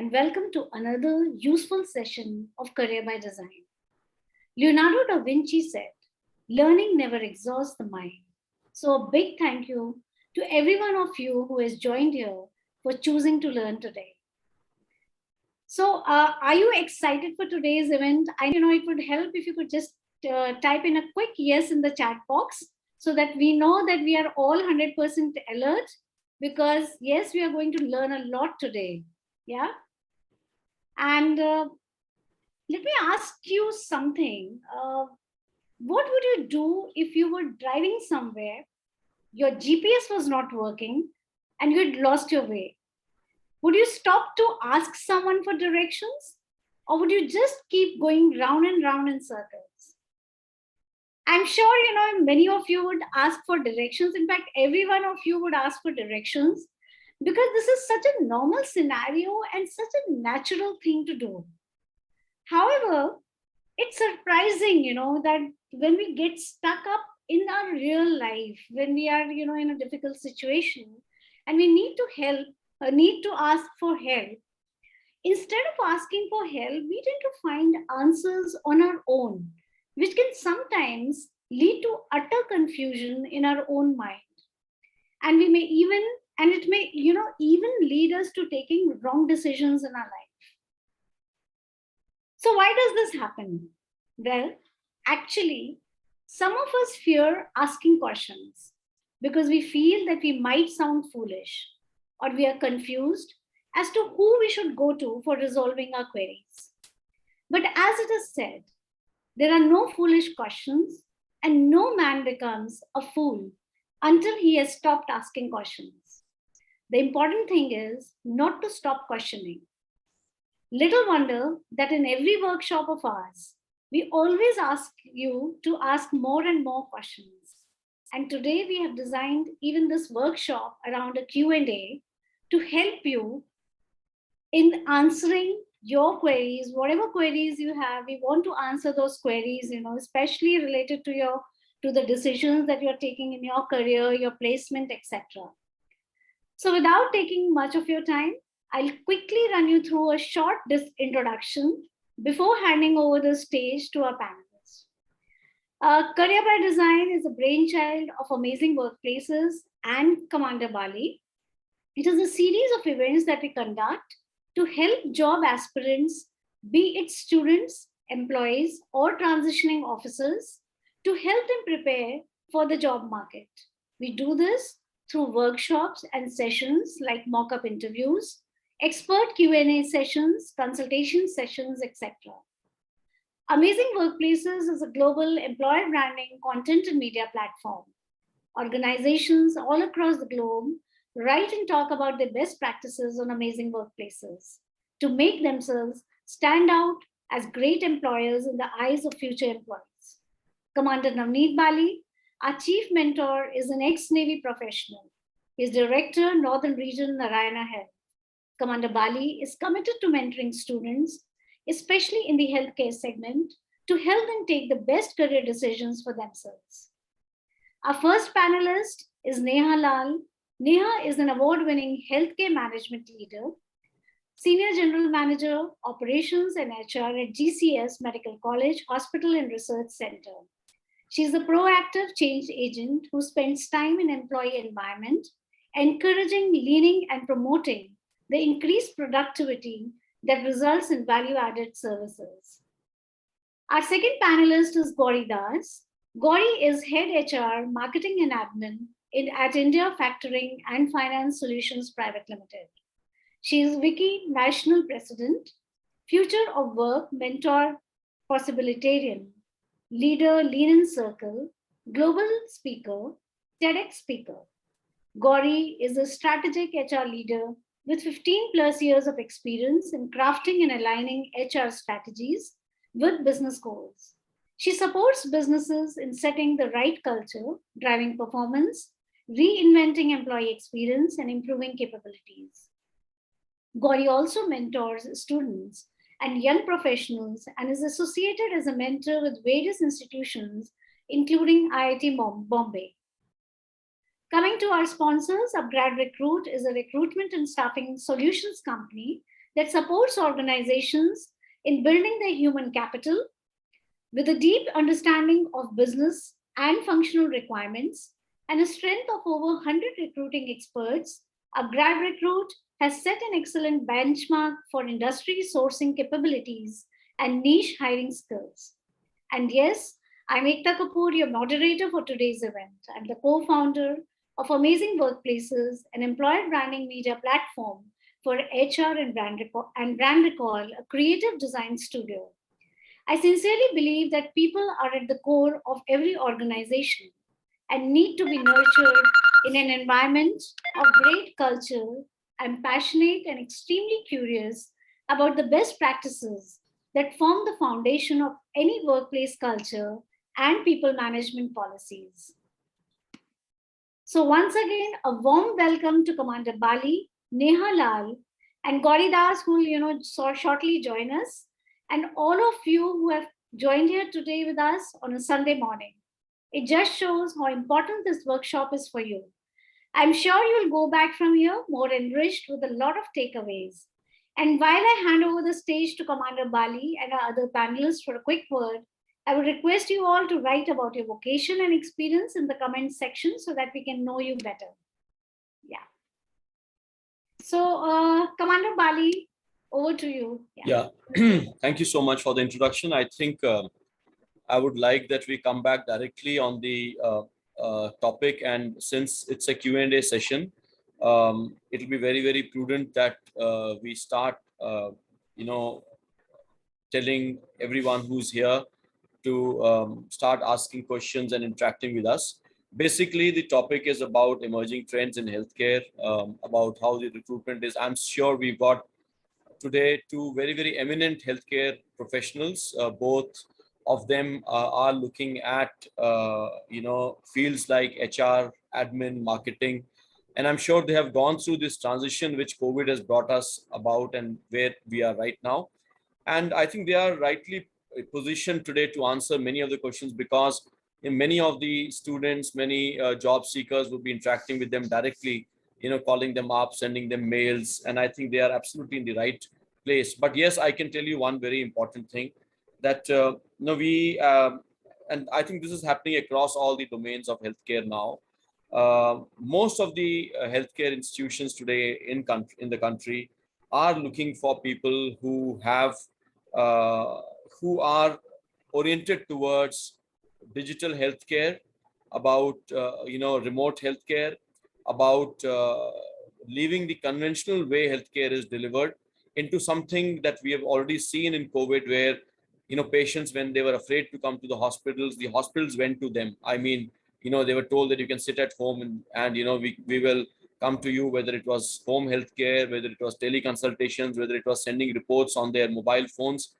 and welcome to another useful session of Career by Design. Leonardo da Vinci said, learning never exhausts the mind. So a big thank you to every one of you who has joined here for choosing to learn today. So are you excited for today's event? I know it would help if you could just type in a quick yes in the chat box so that we know that we are all 100% alert, because yes, we are going to learn a lot today. Yeah. And let me ask you something. What would you do if you were driving somewhere, your GPS was not working, and you had lost your way? Would you stop to ask someone for directions? Or would you just keep going round and round in circles? I'm sure, many of you would ask for directions. In fact, every one of you would ask for directions because this is such a normal scenario and such a natural thing to do. However, it's surprising, that when we get stuck up in our real life, when we are, in a difficult situation and we need to ask for help, instead of asking for help, we tend to find answers on our own, which can sometimes lead to utter confusion in our own mind. And it may, even lead us to taking wrong decisions in our life. So why does this happen? Well, actually, some of us fear asking questions because we feel that we might sound foolish, or we are confused as to who we should go to for resolving our queries. But as it is said, there are no foolish questions, and no man becomes a fool until he has stopped asking questions. The important thing is not to stop questioning. Little wonder that in every workshop of ours, we always ask you to ask more and more questions. And today we have designed even this workshop around a Q&A to help you in answering your queries, whatever queries you have. We want to answer those queries, especially related to the decisions that you're taking in your career, your placement, etc. So without taking much of your time, I'll quickly run you through a short introduction before handing over the stage to our panelists. Career by Design is a brainchild of Amazing Workplaces and Commander Bali. It is a series of events that we conduct to help job aspirants, be it students, employees, or transitioning officers, to help them prepare for the job market. We do this through workshops and sessions like mock-up interviews, expert Q&A sessions, consultation sessions, etc. Amazing Workplaces is a global employer branding, content and media platform. Organizations all across the globe write and talk about their best practices on amazing workplaces to make themselves stand out as great employers in the eyes of future employees. Commander Navneet Bali, our chief mentor, is an ex-Navy professional. He is Director, Northern Region, Narayana Health. Commander Bali is committed to mentoring students, especially in the healthcare segment, to help them take the best career decisions for themselves. Our first panelist is Neha Lal. Neha is an award-winning healthcare management leader, Senior General Manager, Operations and HR at GCS Medical College, Hospital and Research Center. She is a proactive change agent who spends time in employee environment, encouraging, leading, and promoting the increased productivity that results in value-added services. Our second panelist is Gauri Das. Gauri is Head HR, Marketing and Admin at India Factoring and Finance Solutions Private Limited. She is Wiki National President, Future of Work Mentor Possibilitarian, Leader Lean In Circle, Global Speaker, TEDx Speaker. Gauri is a strategic HR leader with 15 plus years of experience in crafting and aligning HR strategies with business goals. She supports businesses in setting the right culture, driving performance, reinventing employee experience, and improving capabilities. Gauri also mentors students and young professionals and is associated as a mentor with various institutions, including IIT Bombay. Coming to our sponsors, Upgrad Recruit is a recruitment and staffing solutions company that supports organizations in building their human capital with a deep understanding of business and functional requirements and a strength of over 100 recruiting experts. A grad recruit has set an excellent benchmark for industry sourcing capabilities and niche hiring skills. And yes, I'm Ekta Kapoor, your moderator for today's event. I'm the co founder of Amazing Workplaces, an employer branding media platform for HR and brand recall, a creative design studio. I sincerely believe that people are at the core of every organization and need to be nurtured in an environment of great culture. I'm passionate and extremely curious about the best practices that form the foundation of any workplace culture and people management policies. So, once again, a warm welcome to Commander Bali, Neha Lal, and Gauri Das, who will, shortly join us, and all of you who have joined here today with us on a Sunday morning. It just shows how important this workshop is for you. I'm sure you'll go back from here more enriched with a lot of takeaways. And while I hand over the stage to Commander Bali and our other panelists for a quick word, I would request you all to write about your vocation and experience in the comment section so that we can know you better. Yeah. So, Commander Bali, over to you. Yeah. Thank you so much for the introduction. I think I would like that we come back directly on the topic, and since it's a Q&A session, it'll be very, very prudent that we start, telling everyone who's here to start asking questions and interacting with us. Basically, the topic is about emerging trends in healthcare, about how the recruitment is. I'm sure we've got today two very, very eminent healthcare professionals. Both of them are looking at, fields like HR, admin, marketing. And I'm sure they have gone through this transition which COVID has brought us about and where we are right now. And I think they are rightly positioned today to answer many of the questions, because in many of the students, many job seekers will be interacting with them directly, calling them up, sending them mails. And I think they are absolutely in the right place. But yes, I can tell you one very important thing that, and I think this is happening across all the domains of healthcare now. Most of the healthcare institutions today in the country are looking for people who have who are oriented towards digital healthcare, about remote healthcare, about leaving the conventional way healthcare is delivered into something that we have already seen in COVID, where patients, when they were afraid to come to the hospitals went to them. I mean, they were told that you can sit at home and we will come to you, whether it was home healthcare, whether it was teleconsultations, whether it was sending reports on their mobile phones.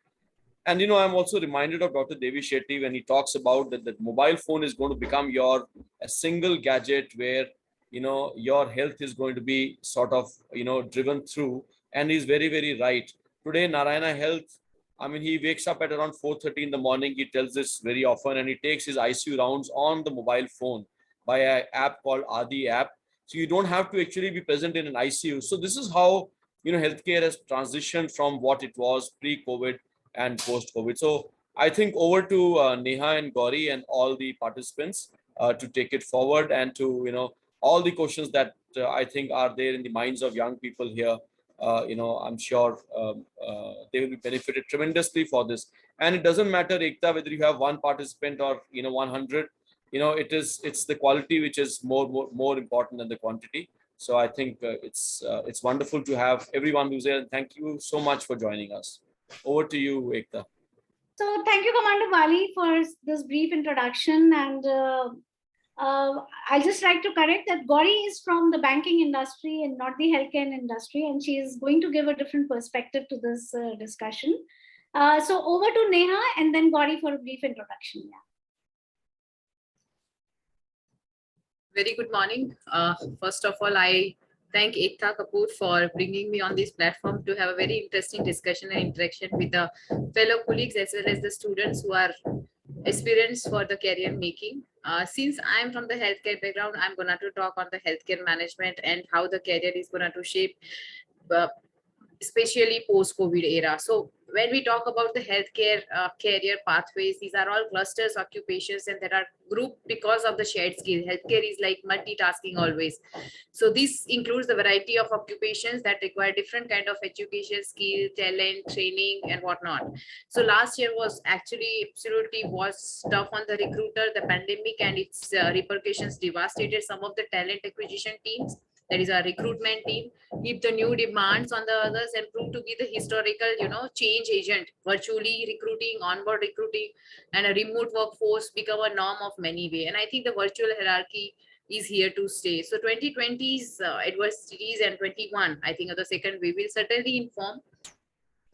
And I'm also reminded of Dr. Devi Shetty when he talks about that mobile phone is going to become a single gadget where your health is going to be sort of driven through. And he's very, very right. Today, Narayana Health, I mean, he wakes up at around 4:30 in the morning. He tells this very often, and he takes his ICU rounds on the mobile phone by an app called Adi app. So you don't have to actually be present in an ICU. So this is how healthcare has transitioned from what it was pre-COVID and post-COVID. So I think over to Neha and Gauri and all the participants to take it forward, and to all the questions that I think are there in the minds of young people here. I'm sure they will be benefited tremendously for this. And it doesn't matter, Ekta, whether you have one participant or 100. It's the quality which is more important than the quantity. So I think it's wonderful to have everyone who's there. And thank you so much for joining us. Over to you, Ekta. So thank you, Commander Bali, for this brief introduction. And I'll just like to correct that Gauri is from the banking industry and not the healthcare industry, and she is going to give a different perspective to this discussion. So over to Neha and then Gauri for a brief introduction. Yeah. Very good morning. First of all, I thank Ekta Kapoor for bringing me on this platform to have a very interesting discussion and interaction with the fellow colleagues as well as the students who are aspirants for the career making. Since I'm from the healthcare background, I'm going to talk on the healthcare management and how the career is going to shape especially post-COVID era. So when we talk about the healthcare career pathways, these are all clusters occupations and there are grouped because of the shared skill. Healthcare is like multitasking always. So this includes the variety of occupations that require different kind of education, skill, talent, training, and whatnot. So last year was actually absolutely was tough on the recruiter. The pandemic and its repercussions devastated some of the talent acquisition teams. That is our recruitment team, keep the new demands on the others and prove to be the historical, change agent, virtually recruiting, onboard recruiting, and a remote workforce become a norm of many way. And I think the virtual hierarchy is here to stay. So 2020's adversities and 21, I think, of the second wave will certainly inform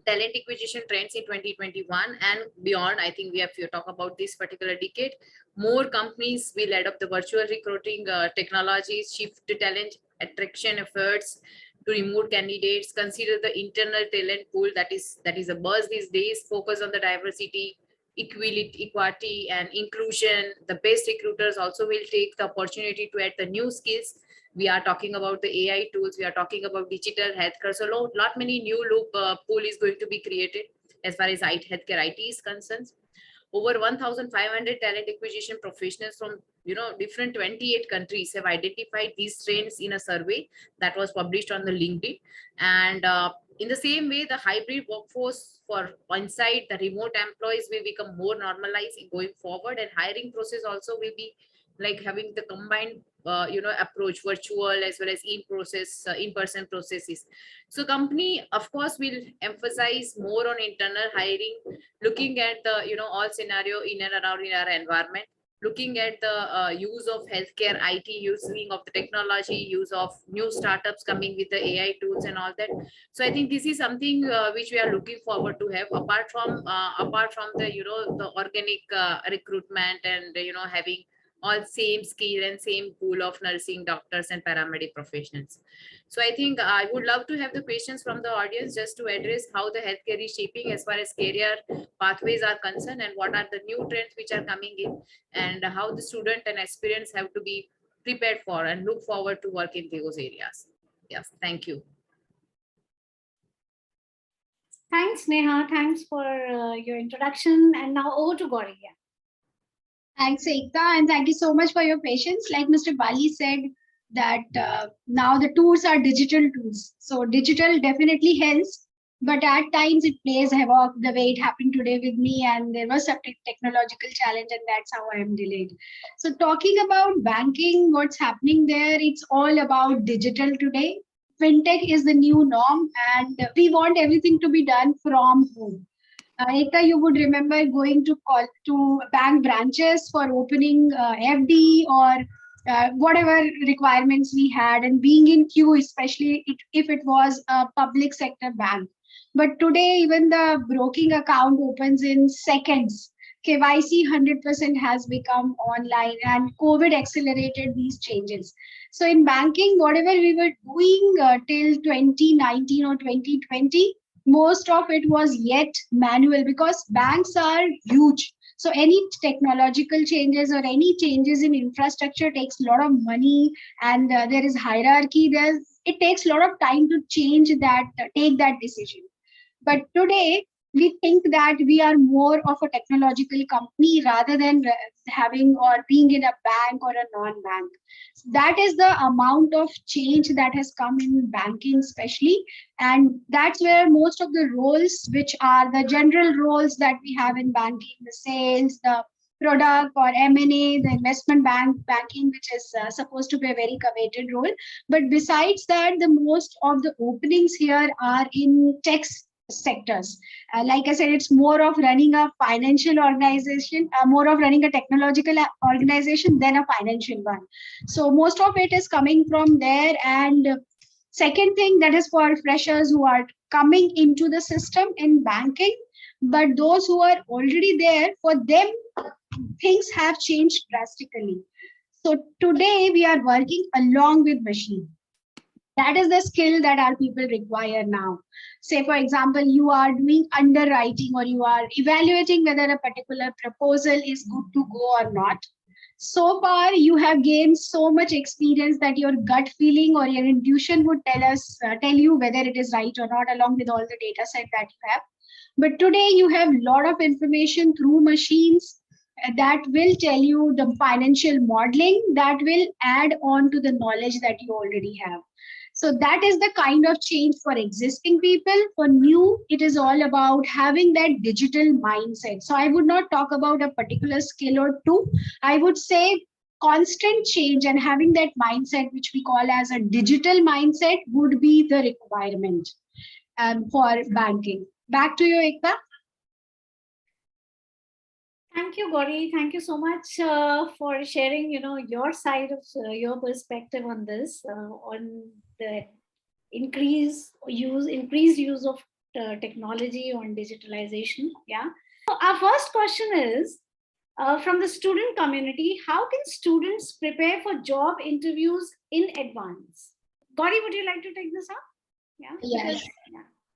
talent acquisition trends in 2021 and beyond. I think we have to talk about this particular decade. More companies will adopt the virtual recruiting technologies, shift to talent attraction efforts to remote candidates, consider the internal talent pool that is a buzz these days, focus on the diversity, equality and inclusion. The best recruiters also will take the opportunity to add the new skills. We are talking about the AI tools, we are talking about digital healthcare. So lot many new loop pool is going to be created as far as healthcare IT is concerned. Over 1,500 talent acquisition professionals from different 28 countries have identified these trends in a survey that was published on the LinkedIn. And in the same way, the hybrid workforce for on-site, the remote employees will become more normalized in going forward, and hiring process also will be like having the combined approach, virtual as well as in-person processes. So company of course will emphasize more on internal hiring, looking at the all scenario in and around in our environment, looking at the use of healthcare IT, using of the technology, use of new startups coming with the AI tools and all that. So I think this is something which we are looking forward to have, apart from the the organic recruitment and having all same skill and same pool of nursing doctors and paramedic professionals. So I think I would love to have the questions from the audience just to address how the healthcare is shaping as far as career pathways are concerned, and what are the new trends which are coming in, and how the student and aspirants have to be prepared for and look forward to work in those areas. Yes, thank you. Thanks, Neha. Thanks for your introduction. And now over to Gauri. Yeah. Thanks, Ekta, and thank you so much for your patience. Like Mr. Bali said, that now the tools are digital tools. So digital definitely helps, but at times it plays havoc the way it happened today with me, and there was a technological challenge, and that's how I am delayed. So talking about banking, what's happening there, it's all about digital today. Fintech is the new norm, and we want everything to be done from home. Ekta, you would remember going to bank branches for opening FD or whatever requirements we had, and being in queue, especially if it was a public sector bank. But today, even the broking account opens in seconds. KYC 100% has become online, and COVID accelerated these changes. So in banking, whatever we were doing till 2019 or 2020, most of it was yet manual, because banks are huge. So any technological changes or any changes in infrastructure takes a lot of money, and there is hierarchy. It takes a lot of time to change that, take that decision. But today, we think that we are more of a technological company rather than having or being in a bank or a non-bank. That is the amount of change that has come in banking especially. And that's where most of the roles, which are the general roles that we have in banking, the sales, the product or M&A, the investment banking, which is supposed to be a very coveted role. But besides that, the most of the openings here are in tech sectors. Like I said, it's more of running a financial organization, more of running a technological organization than a financial one. So most of it is coming from there. And second thing, that is for freshers who are coming into the system in banking, but those who are already there, for them, things have changed drastically. So today we are working along with machine. That is the skill that our people require now. Say, for example, you are doing underwriting or you are evaluating whether a particular proposal is good to go or not. So far, you have gained so much experience that your gut feeling or your intuition would tell you whether it is right or not, along with all the data set that you have. But today you have a lot of information through machines that will tell you the financial modeling that will add on to the knowledge that you already have. So that is the kind of change for existing people. For new, it is all about having that digital mindset. So I would not talk about a particular skill or two. I would say constant change and having that mindset, which we call as a digital mindset, would be the requirement for banking. Back to you, Ekta. Thank you, Gauri. Thank you so much for sharing, your side of your perspective on this, on the increased use of technology on digitalization. Yeah. So our first question is from the student community: how can students prepare for job interviews in advance? Gauri, would you like to take this up? Yeah. Yes.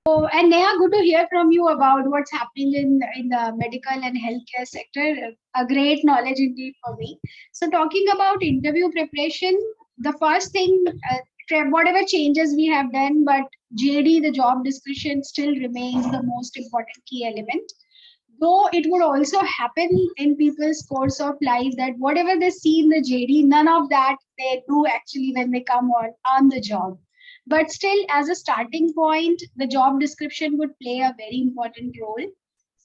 So, and Neha, good to hear from you about what's happening in the medical and healthcare sector. A great knowledge indeed for me. So, talking about interview preparation, the first thing, whatever changes we have done, but JD, the job description, still remains the most important key element. Though it would also happen in people's course of life that whatever they see in the JD, none of that they do actually when they come on the job. But still, as a starting point, the job description would play a very important role.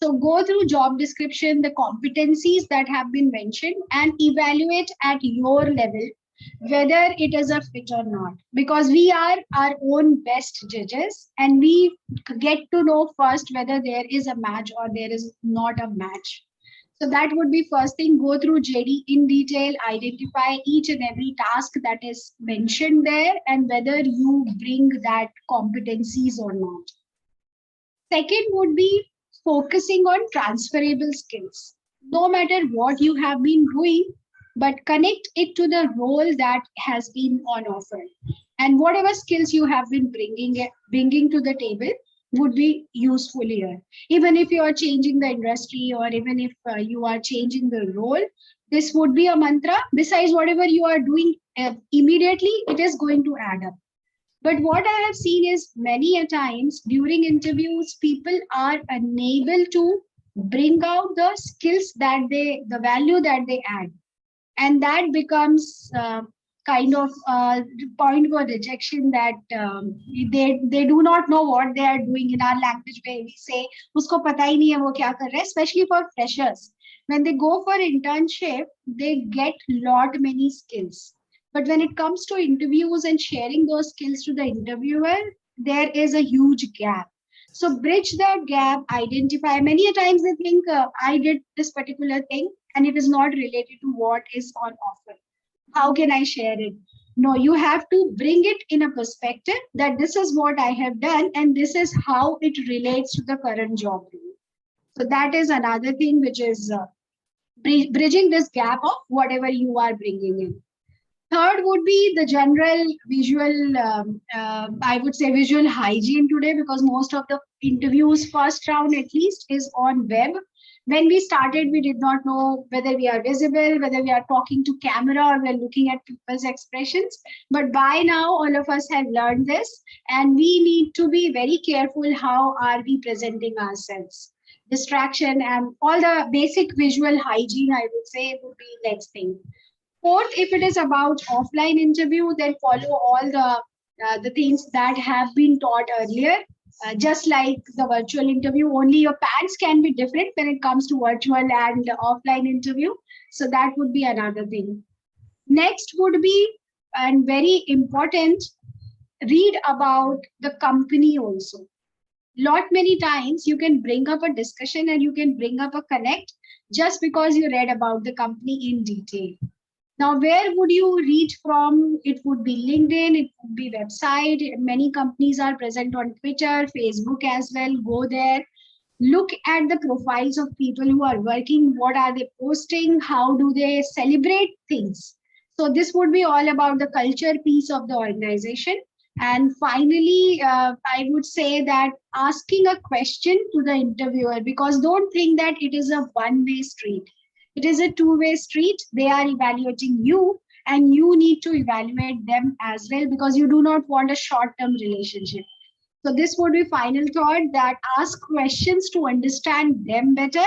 So go through job description, the competencies that have been mentioned, and evaluate at your level whether it is a fit or not. Because we are our own best judges, and we get to know first whether there is a match or there is not a match. So that would be first thing, go through JD in detail, identify each and every task that is mentioned there and whether you bring that competencies or not. Second would be focusing on transferable skills. No matter what you have been doing, but connect it to the role that has been on offer. And whatever skills you have been bringing to the table would be useful here. Even if you are changing the industry or even if you are changing the role, this would be a mantra. Besides whatever you are doing immediately, it is going to add up. But what I have seen is many a times during interviews, people are unable to bring out the skills that the value that they add. And that becomes kind of a point for rejection that they do not know what they are doing. In our language where we say usko pata hi nahi hai wo kya kar raha hai, especially for freshers. When they go for internship, they get lot many skills. But when it comes to interviews and sharing those skills to the interviewer, there is a huge gap. So bridge that gap, identify. Many a times they think I did this particular thing and it is not related to what is on offer. How can I share it? No, you have to bring it in a perspective that this is what I have done and this is how it relates to the current job. So that is another thing which is bridging this gap of whatever you are bringing in. Third would be the general visual, I would say visual hygiene today, because most of the interviews, first round at least, is on web. When we started, we did not know whether we are visible, whether we are talking to camera or we're looking at people's expressions. But by now, all of us have learned this, and we need to be very careful how are we presenting ourselves. Distraction and all the basic visual hygiene, I would say, would be next thing. Fourth, if it is about offline interview, then follow all the things that have been taught earlier. Just like the virtual interview, only your pants can be different when it comes to virtual and offline interview. So that would be another thing. Next would be, and very important, read about the company also. Lot many times you can bring up a discussion and you can bring up a connect just because you read about the company in detail. Now, where would you read from? It would be LinkedIn, it would be website. Many companies are present on Twitter, Facebook as well. Go there. Look at the profiles of people who are working. What are they posting? How do they celebrate things? So this would be all about the culture piece of the organization. And finally, I would say that asking a question to the interviewer, because don't think that it is a one-way street. It is a two-way street. They are evaluating you, and you need to evaluate them as well, because you do not want a short-term relationship. So this would be final thought, that ask questions to understand them better.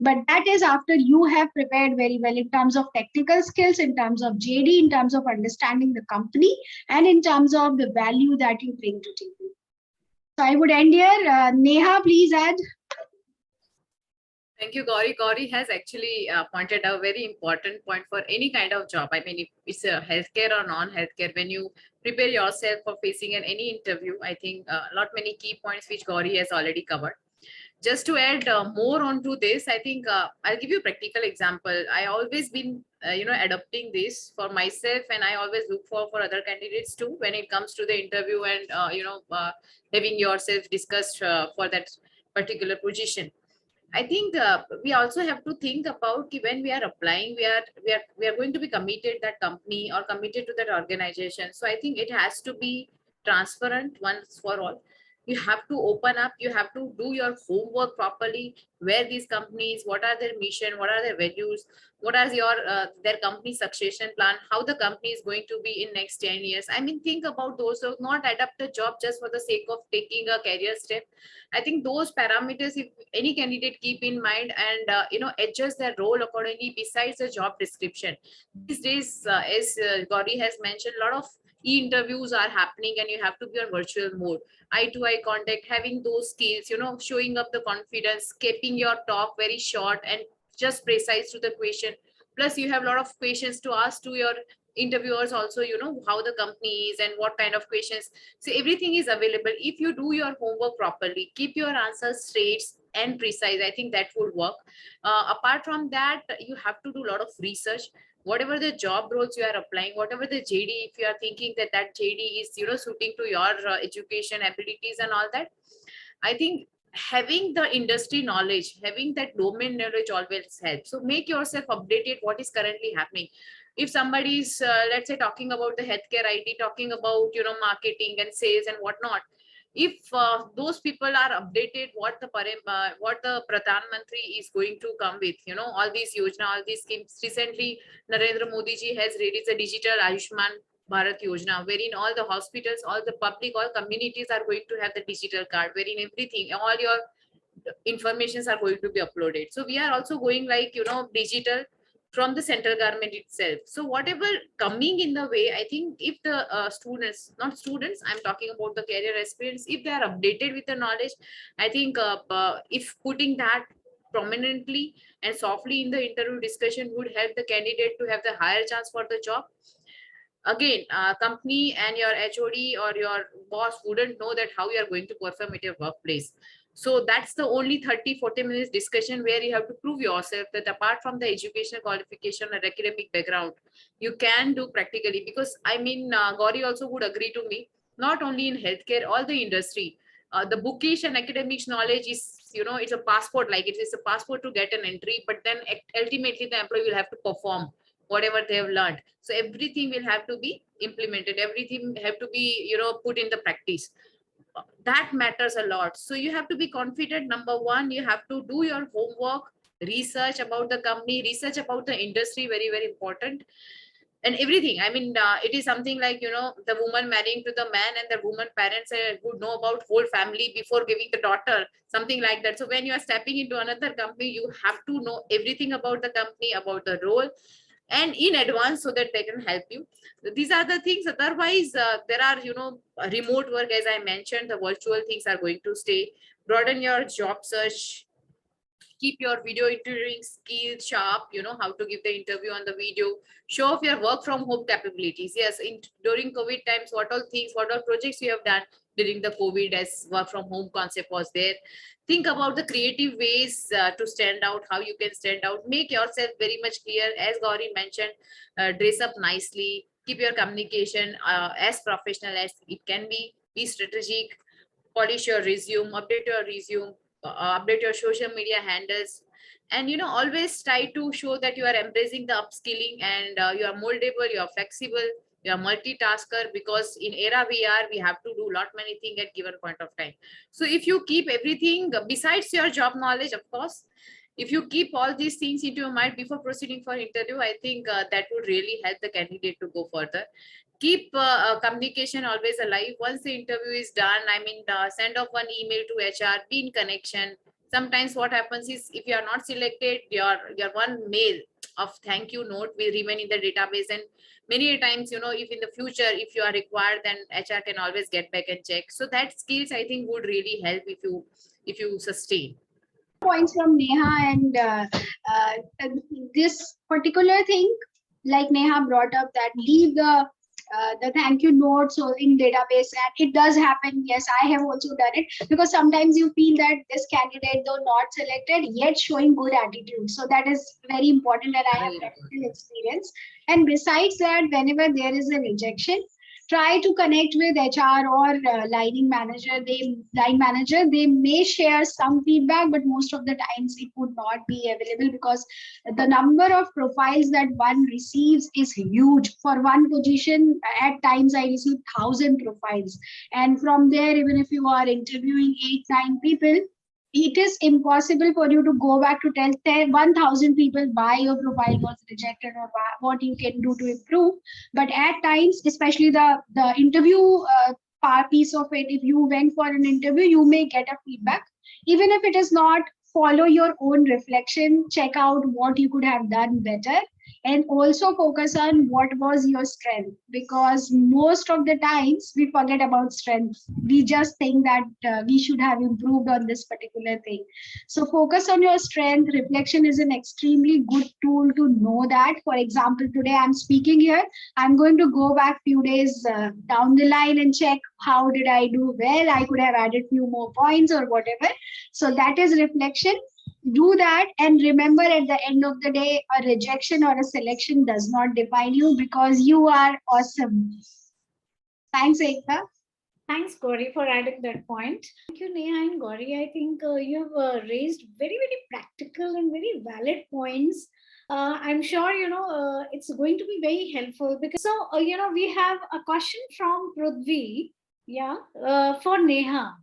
But that is after you have prepared very well in terms of technical skills, in terms of JD, in terms of understanding the company, and in terms of the value that you bring to table. So I would end here. Neha, please add. Thank you, Gauri. Gauri has actually pointed out a very important point for any kind of job. I mean, if it's a healthcare or non-healthcare, when you prepare yourself for facing any interview, I think a lot many key points which Gauri has already covered. Just to add more onto this, I think I'll give you a practical example. I always been, adopting this for myself, and I always look for other candidates too when it comes to the interview and, having yourself discussed for that particular position. I think we also have to think about when we are applying, we are going to be committed that company or committed to that organization. So I think it has to be transparent once for all. You have to open up. You have to do your homework properly. Where these companies, what are their mission, what are their values, what are their company succession plan, how the company is going to be in next 10 years. I mean, think about those. So not adapt a job just for the sake of taking a career step. I think those parameters, if any candidate keep in mind and adjust their role accordingly besides the job description. These days, as Gauri has mentioned, a lot of e-interviews are happening and you have to be on virtual mode, eye to eye contact, having those skills, showing up the confidence, keeping your talk very short and just precise to the question. Plus you have a lot of questions to ask to your interviewers also, how the company is and what kind of questions. So everything is available. If you do your homework properly, keep your answers straight and precise, I think that would work. Apart from that, you have to do a lot of research. Whatever the job roles you are applying, whatever the JD, if you are thinking that JD is, suiting to your education abilities and all that, I think having the industry knowledge, having that domain knowledge always helps. So make yourself updated what is currently happening. If somebody is, let's say, talking about the healthcare IT, talking about, marketing and sales and whatnot, if those people are updated what the Pradhan Mantri is going to come with, all these yojana, all these schemes. Recently, Narendra Modi ji has released a digital Ayushman Bharat Yojana, wherein all the hospitals, all the public, all communities are going to have the digital card, wherein everything, all your informations are going to be uploaded. So we are also going like, digital from the central government itself. So whatever coming in the way, I think if the students, not students, I'm talking about the career aspirants, if they are updated with the knowledge, I think if putting that prominently and softly in the interview discussion would help the candidate to have the higher chance for the job. Again, company and your HOD or your boss wouldn't know that how you are going to perform at your workplace. So that's the only 30-40 minutes discussion where you have to prove yourself that apart from the educational qualification or academic background, you can do practically. Because I mean, Gauri also would agree to me, not only in healthcare, all the industry, the bookish and academics knowledge is, it's a passport, like it is a passport to get an entry, but then ultimately the employee will have to perform whatever they have learned. So everything will have to be implemented, everything have to be, put in the practice. That matters a lot. So you have to be confident. Number one, you have to do your homework, research about the company, research about the industry, very, very important. And everything, I mean, it is something like, the woman marrying to the man and the woman parents would know about whole family before giving the daughter, something like that. So when you are stepping into another company, you have to know everything about the company, about the role, and in advance, so that they can help you. These are the things. Otherwise, there are, remote work, as I mentioned, the virtual things are going to stay. Broaden your job search, keep your video interviewing skills sharp, how to give the interview on the video, show off your work from home capabilities. Yes, during COVID times, what all things, what all projects you have done during the COVID as work from home concept was there. Think about the creative ways to stand out, how you can stand out, make yourself very much clear. As Gauri mentioned, dress up nicely, keep your communication as professional as it can be strategic, polish your resume, update your resume, update your social media handles, and always try to show that you are embracing the upskilling and you are moldable, you are flexible, you are multitasker, because in era we have to do lot many things at given point of time. So if you keep everything besides your job knowledge, of course, If you keep all these things into your mind before proceeding for interview, I think that would really help the candidate to go further. Keep communication always alive. Once the interview is done, I mean, send off one email to HR, be in connection. Sometimes what happens is, if you are not selected, your one mail of thank you note will remain in the database. And many times, if in the future, if you are required, then HR can always get back and check. So that skills, I think, would really help if you sustain. Points from Neha, and this particular thing, like Neha brought up, that leave the thank you notes or in database, and it does happen. Yes, I have also done it, because sometimes you feel that this candidate, though not selected, yet showing good attitude. So that is very important, and I have practical experience. And besides that, whenever there is a rejection, try to connect with HR or line manager. They may share some feedback, but most of the times it would not be available, because the number of profiles that one receives is huge. For one position, at times I receive 1,000 profiles, and from there, even if you are interviewing 8-9 people, it is impossible for you to go back to tell 1,000 people why your profile was rejected or what you can do to improve. But at times, especially the interview piece of it, if you went for an interview, you may get a feedback. Even if it is not, follow your own reflection, check out what you could have done better, and also focus on what was your strength, because most of the times we forget about strength. We just think that we should have improved on this particular thing. So focus on your strength. Reflection is an extremely good tool to know that. For example, today I'm speaking here, I'm going to go back few days down the line and check how did I do well. I could have added few more points or whatever. So that is reflection. Do that, and remember, at the end of the day, a rejection or a selection does not define you, because you are awesome. Thanks, Ekta. Thanks, Gauri, for adding that point. Thank you, Neha and Gauri. I think you've raised very, very practical and very valid points. I'm sure, it's going to be very helpful, because, so, we have a question from Prudvi, for Neha.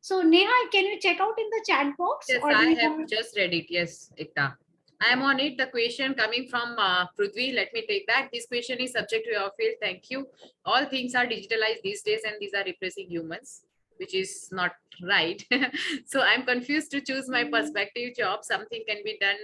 So Neha, can you check out in the chat box? Yes, I have just read it. Yes, Ekta. I am on it. The question coming from Prithvi. Let me take that. This question is subject to your field. Thank you. All things are digitalized these days, and these are replacing humans, which is not right. So I'm confused to choose my perspective job. Something can be done,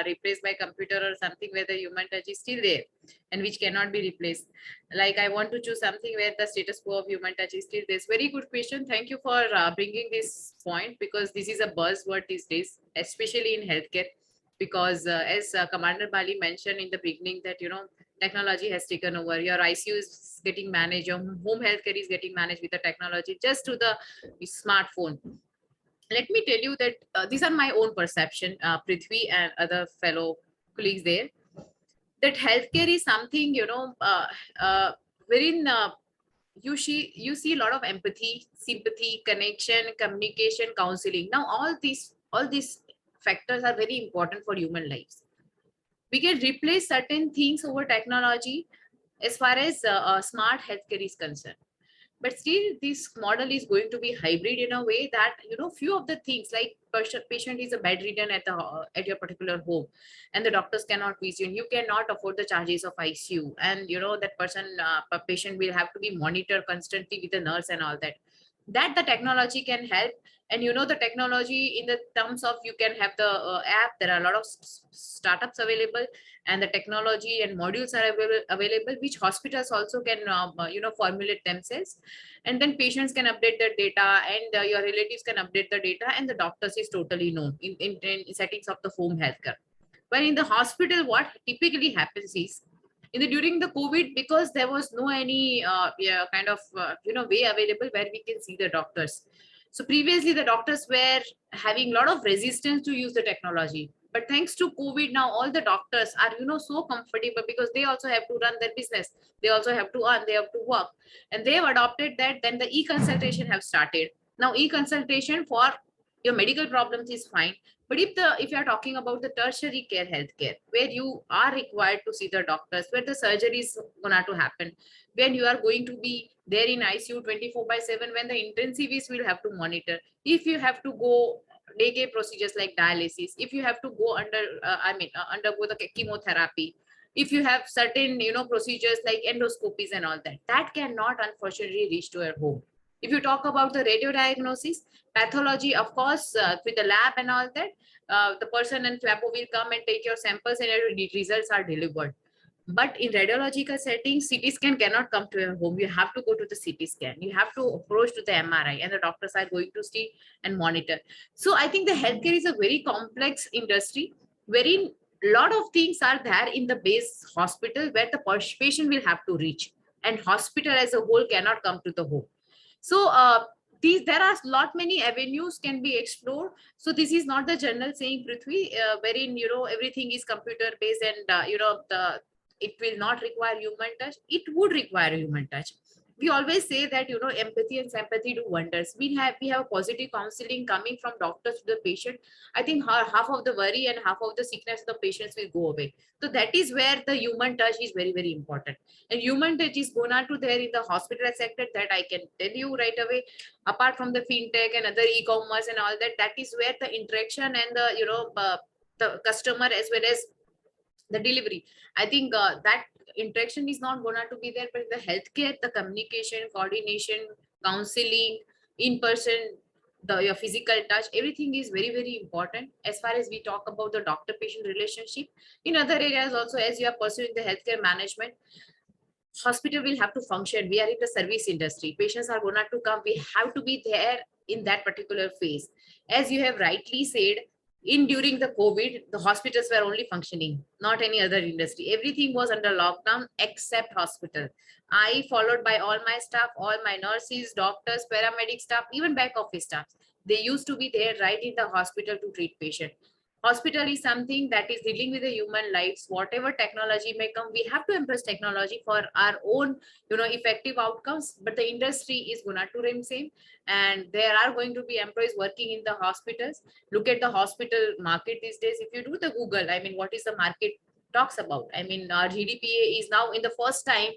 replaced by computer, or something where the human touch is still there and which cannot be replaced. Like, I want to choose something where the status quo of human touch is still there. Very good question. Thank you for bringing this point, because this is a buzzword these days, especially in healthcare. Because as Commander Bali mentioned in the beginning, that technology has taken over. Your ICU is getting managed, your home healthcare is getting managed with the technology, just to the smartphone. Let me tell you that these are my own perception, Prithvi and other fellow colleagues there, that healthcare is something, wherein you see a lot of empathy, sympathy, connection, communication, counseling. Now all these factors are very important for human lives. We can replace certain things over technology as far as smart healthcare is concerned. But still, this model is going to be hybrid in a way that, few of the things, like patient is a bedridden at your particular home, and the doctors cannot visit. You cannot afford the charges of ICU, and that patient will have to be monitored constantly with the nurse and all that. That the technology can help. And the technology in the terms of, you can have the app. There are a lot of startups available, and the technology and modules are available, which hospitals also can formulate themselves. And then patients can update their data, and your relatives can update the data, and the doctors is totally known in settings of the home healthcare. But in the hospital, what typically happens is, during the COVID, because there was no any way available where we can see the doctors. So previously the doctors were having a lot of resistance to use the technology. But thanks to COVID, now all the doctors are so comfortable, because they also have to run their business. They also have to earn, they have to work, and they have adopted that. Then the e-consultation have started. Now e-consultation for your medical problems is fine. But if you are talking about the tertiary care healthcare, where you are required to see the doctors, where the surgery is going to happen, when you are going to be there in ICU 24/7, when the intensivists will have to monitor, if you have to go day procedures like dialysis, if you have to go undergo the chemotherapy, if you have certain, procedures like endoscopies and all that, that cannot unfortunately reach to your home. If you talk about the radio diagnosis, pathology, of course, with the lab and all that, the person and labo will come and take your samples and your results are delivered. But in radiological settings, CT scan cannot come to your home. You have to go to the CT scan. You have to approach to the MRI, and the doctors are going to see and monitor. So I think the healthcare is a very complex industry, wherein a lot of things are there in the base hospital where the patient will have to reach, and hospital as a whole cannot come to the home. So there are lot many avenues can be explored. So this is not the general saying, Prithvi, wherein everything is computer based and it will not require human touch. It would require human touch. We always say that empathy and sympathy do wonders. We have positive counseling coming from doctors to the patient. I think half of the worry and half of the sickness of the patients will go away. So that is where the human touch is very, very important. And human touch is gonna to there in the hospital sector, that I can tell you right away. Apart from the fintech and other e-commerce and all that, that is where the interaction and the customer as well as the delivery, I think that interaction is not gonna to be there. But the healthcare, the communication, coordination, counseling, in person, your physical touch, everything is very, very important. As far as we talk about the doctor patient relationship, in other areas also, as you are pursuing the healthcare management, hospital will have to function. We are in the service industry. Patients are going to come. We have to be there in that particular phase. As you have rightly said, during the COVID, the hospitals were only functioning, not any other industry. Everything was under lockdown except hospital. I followed by all my staff, all my nurses, doctors, paramedic staff, even back office staff. They used to be there right in the hospital to treat patient. Hospital is something that is dealing with the human lives. Whatever technology may come, we have to embrace technology for our own effective outcomes. But the industry is going to remain same, and there are going to be employees working in the hospitals. Look at the hospital market these days. If you do the Google, I mean, what is the market talks about? I mean, our GDP is now in the first time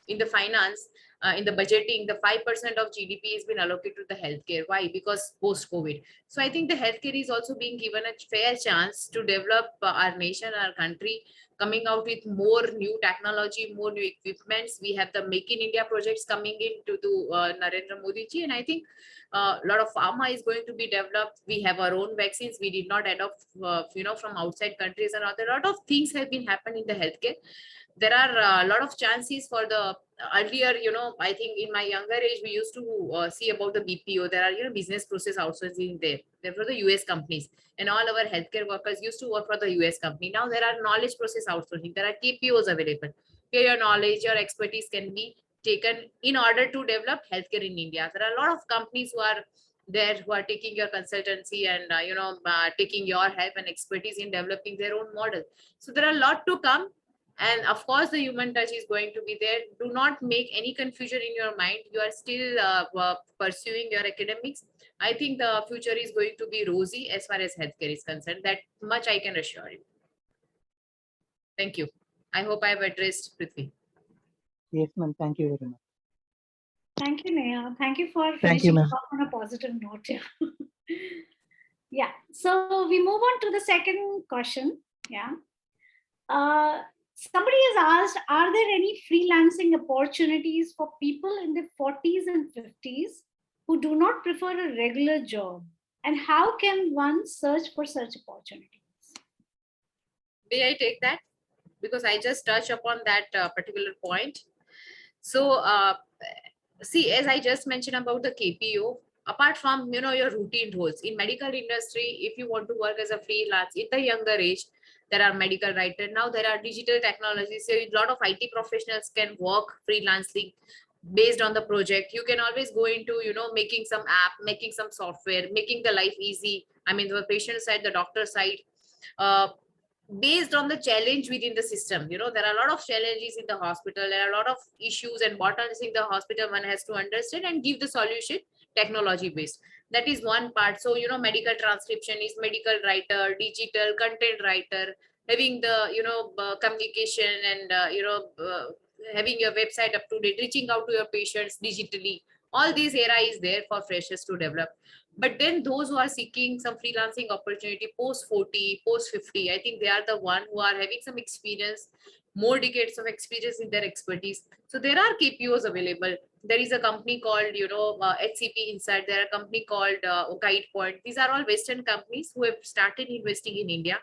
in the finance, in the budgeting, the 5% of GDP has been allocated to the healthcare. Why? Because post-COVID. So I think the healthcare is also being given a fair chance to develop our nation, our country, coming out with more new technology, more new equipments. We have the Make in India projects coming in to Narendra Modi ji, and I think a lot of pharma is going to be developed. We have our own vaccines. We did not adopt, from outside countries, and a lot of things have been happening in the healthcare. There are a lot of chances for the earlier, I think in my younger age, we used to see about the BPO. There are, business process outsourcing there. They're for the US companies, and all our healthcare workers used to work for the US company. Now there are knowledge process outsourcing. There are KPOs available where your knowledge, your expertise can be taken in order to develop healthcare in India. There are a lot of companies who are there who are taking your consultancy and taking your help and expertise in developing their own model. So there are a lot to come. And of course, the human touch is going to be there. Do not make any confusion in your mind. You are still pursuing your academics. I think the future is going to be rosy as far as healthcare is concerned. That much I can assure you. Thank you. I hope I have addressed Prithvi. Yes, ma'am. Thank you very much. Thank you, Neha. Thank you for Thank you, finishing ma'am. off on a positive note. Yeah. So we move on to the second question. Yeah. Somebody has asked, are there any freelancing opportunities for people in their 40s and 50s who do not prefer a regular job? And how can one search for such opportunities? May I take that? Because I just touched upon that particular point. So see, as I just mentioned about the KPO, apart from your routine roles in medical industry, if you want to work as a freelance in the younger age, there are medical writers. Now there are digital technologies. So a lot of IT professionals can work freelancing based on the project. You can always go into making some app, making some software, making the life easy. I mean, the patient side, the doctor side, based on the challenge within the system. There are a lot of challenges in the hospital. There are a lot of issues and bottlenecks in the hospital. One has to understand and give the solution technology based. That is one part. So medical transcription is medical writer, digital content writer, having the communication and having your website up to date, reaching out to your patients digitally. All these era is there for freshers to develop. But then those who are seeking some freelancing opportunity post 40, post 50, I think they are the one who are having some experience, more decades of experience in their expertise. So there are KPOs available. There is a company called, HCP Inside. There are a company called GuidePoint. These are all Western companies who have started investing in India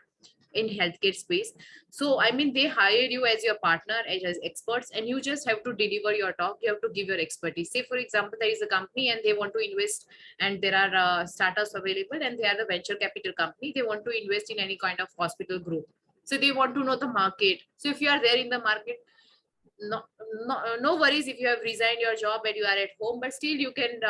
in healthcare space. So I mean, they hire you as your partner, as experts, and you just have to deliver your talk. You have to give your expertise. Say for example, there is a company and they want to invest, and there are startups available, and they are the venture capital company. They want to invest in any kind of hospital group, so they want to know the market. So if you are there in the market, no worries if you have resigned your job and you are at home, but still you can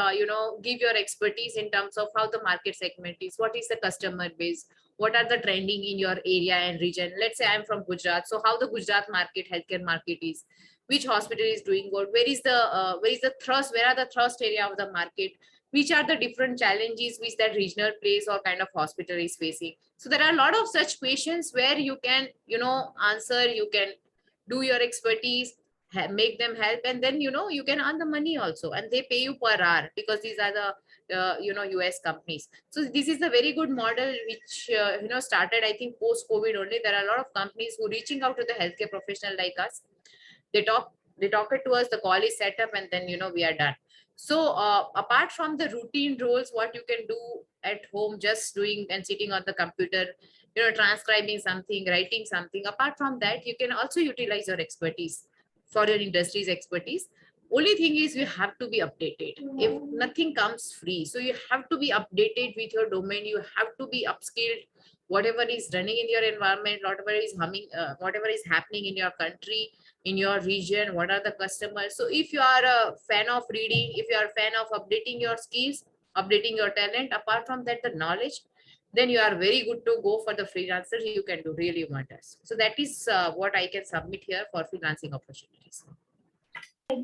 give your expertise in terms of how the market segment is, what is the customer base, what are the trending in your area and region. Let's say I'm from Gujarat, so how the Gujarat market, healthcare market is, which hospital is doing good, where is the thrust, where are the thrust area of the market, which are the different challenges which that regional place or kind of hospital is facing. So there are a lot of such questions where you can answer, you can do your expertise, make them help, and then you can earn the money also, and they pay you per hour, because these are the US companies. So this is a very good model which started, I think, post COVID only. There are a lot of companies who reaching out to the healthcare professional like us. They talk it to us, the call is set up, and then we are done. So apart from the routine roles, what you can do at home, just doing and sitting on the computer, transcribing something, writing something, apart from that, you can also utilize your expertise for your industry's expertise. Only thing is you have to be updated. If nothing comes free, so you have to be updated with your domain. You have to be upskilled. Whatever is running in your environment, whatever is humming, whatever is happening in your country, in your region, what are the customers. So if you are a fan of reading, if you are a fan of updating your skills, updating your talent, apart from that, the knowledge, then you are very good to go for the freelancer. You can do really wonders. So that is what I can submit here for freelancing opportunities.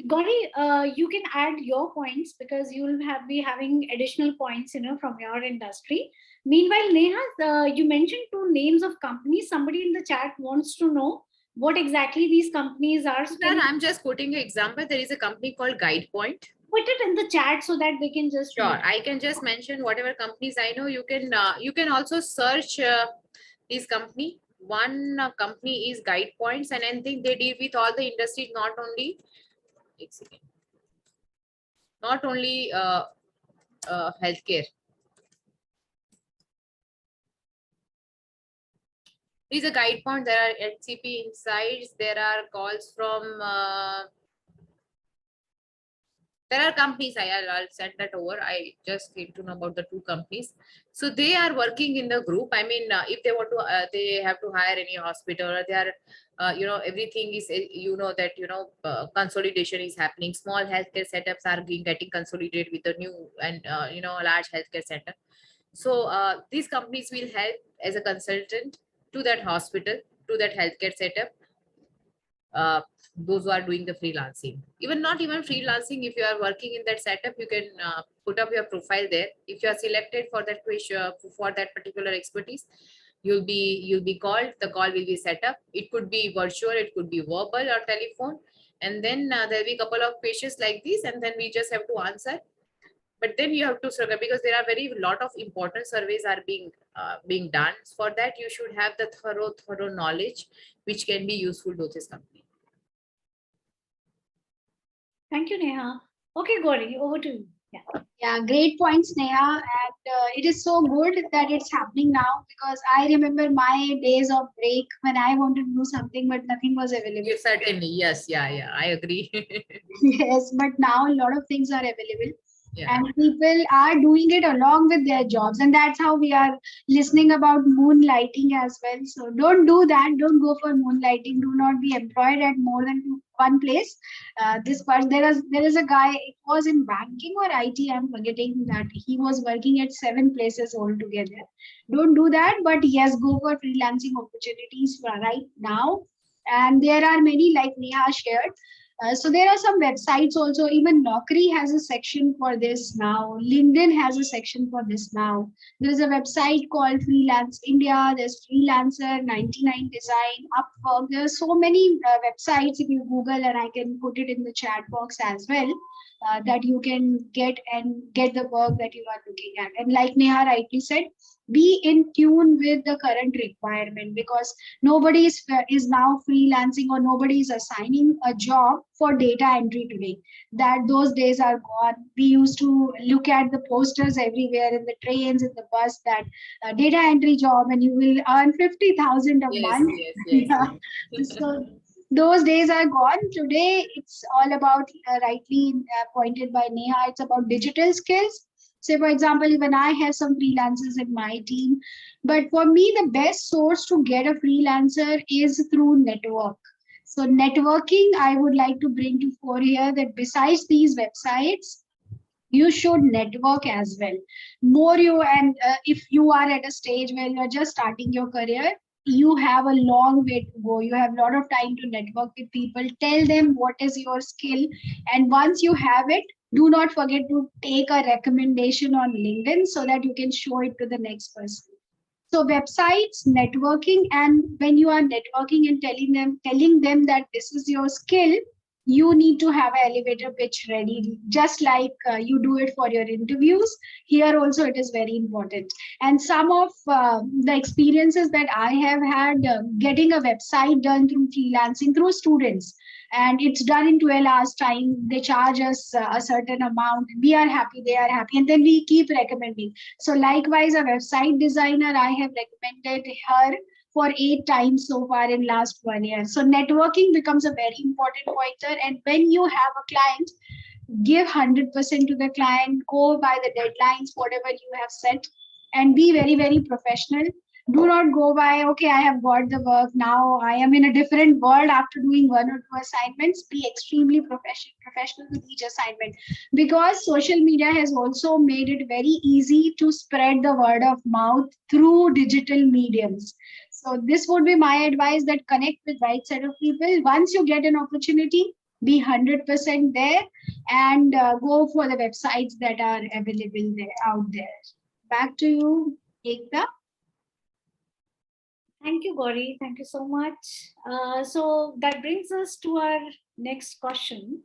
Gauri, you can add your points because you will be having additional points, from your industry. Meanwhile, Neha, you mentioned two names of companies. Somebody in the chat wants to know what exactly these companies are. Sir, I'm just quoting an example. There is a company called GuidePoint. Put it in the chat so that they can just. Sure, I can just mention whatever companies I know. You can also search this company. One company is GuidePoints, and I think they deal with all the industries, not only healthcare. There is a GuidePoint. There are HCP insights. There are calls from. There are companies, I'll send that over. I just came to know about the two companies. So they are working in the group. I mean, if they want to, they have to hire any hospital, or they are, everything is, that, consolidation is happening. Small healthcare setups are getting consolidated with the new and, large healthcare center. So these companies will help as a consultant to that hospital, to that healthcare setup. Those who are doing the freelancing, not even freelancing, if you are working in that setup, you can put up your profile there. If you are selected for that question, for that particular expertise, you'll be called. The call will be set up. It could be virtual, it could be verbal or telephone, and then there'll be a couple of questions like this, and then we just have to answer. But then you have to survey, because there are very lot of important surveys are being done. For that, you should have the thorough knowledge which can be useful to this company. Thank you, Neha. Okay, Gauri, over to you. Yeah, great points, Neha. And it is so good that it's happening now, because I remember my days of break when I wanted to do something, but nothing was available. Yes, certainly. Yes. Yeah. I agree. Yes, but now a lot of things are available. Yeah. And people are doing it along with their jobs. And that's how we are listening about moonlighting as well. So don't do that. Don't go for moonlighting. Do not be employed at more than one place. This part, there is a guy, it was in banking or IT, I'm forgetting, that he was working at 7 places altogether. Don't do that. But yes, go for freelancing opportunities right now. And there are many, like Neha shared. So there are some websites also. Even Naukri has a section for this now. LinkedIn has a section for this now. There's a website called Freelance India. There's Freelancer, 99 Design, Upwork. There are so many websites if you Google, and I can put it in the chat box as well. That you can get the work that you are looking at. And like Neha rightly said, be in tune with the current requirement, because nobody is now freelancing, or nobody is assigning a job for data entry today. That those days are gone. We used to look at the posters everywhere in the trains, in the bus, that data entry job, and you will earn 50,000 a Yes, month. yes, yes. Yeah. So those days are gone. Today it's all about, rightly pointed by Neha, it's about digital skills. Say, for example, even I have some freelancers in my team, but for me, the best source to get a freelancer is through network. So networking, I would like to bring to fore here, that besides these websites, you should network as well. More you, and if you are at a stage where you're just starting your career, you have a long way to go. You have a lot of time to network with people. Tell them what is your skill, and once you have it, do not forget to take a recommendation on LinkedIn so that you can show it to the next person. So websites, networking, and when you are networking and telling them that this is your skill, you need to have an elevator pitch ready, just like you do it for your interviews. Here also it is very important. And some of the experiences that I have had, getting a website done through freelancing through students, and it's done in 12 hours time. They charge us a certain amount. We are happy, they are happy, and then we keep recommending. So likewise, a website designer, I have recommended her for 8 times so far in last 1 year. So networking becomes a very important pointer. And when you have a client, give 100% to the client, go by the deadlines, whatever you have set, and be very, very professional. Do not go by, okay, I have got the work, now I am in a different world after doing 1 or 2 assignments. Be extremely professional with each assignment, because social media has also made it very easy to spread the word of mouth through digital mediums. So this would be my advice, that connect with right set of people. Once you get an opportunity, be 100% there, and go for the websites that are available there out there. Back to you, Ekta. Thank you, Gauri. Thank you so much. So that brings us to our next question.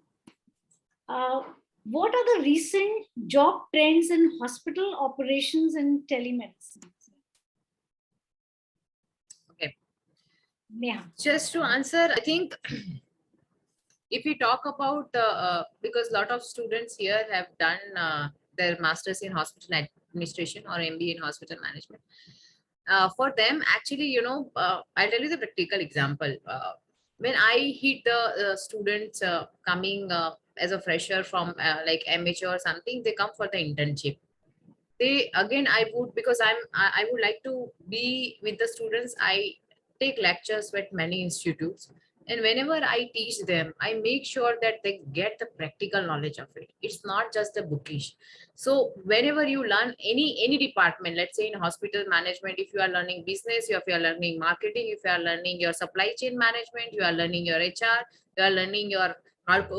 What are the recent job trends in hospital operations and telemedicine? Okay. Yeah. Just to answer, I think if we talk about, because a lot of students here have done their masters in hospital administration or MBA in hospital management. For them, actually, I'll tell you the practical example. When I hit the students coming as a fresher from like MHA or something, they come for the internship. They again, I would, because I would like to be with the students. I take lectures with many institutes, and whenever I teach them, I make sure that they get the practical knowledge of it. It's not just the bookish. So whenever you learn any department, let's say in hospital management, if you are learning business, if you are learning marketing, if you are learning your supply chain management, you are learning your HR, you are learning your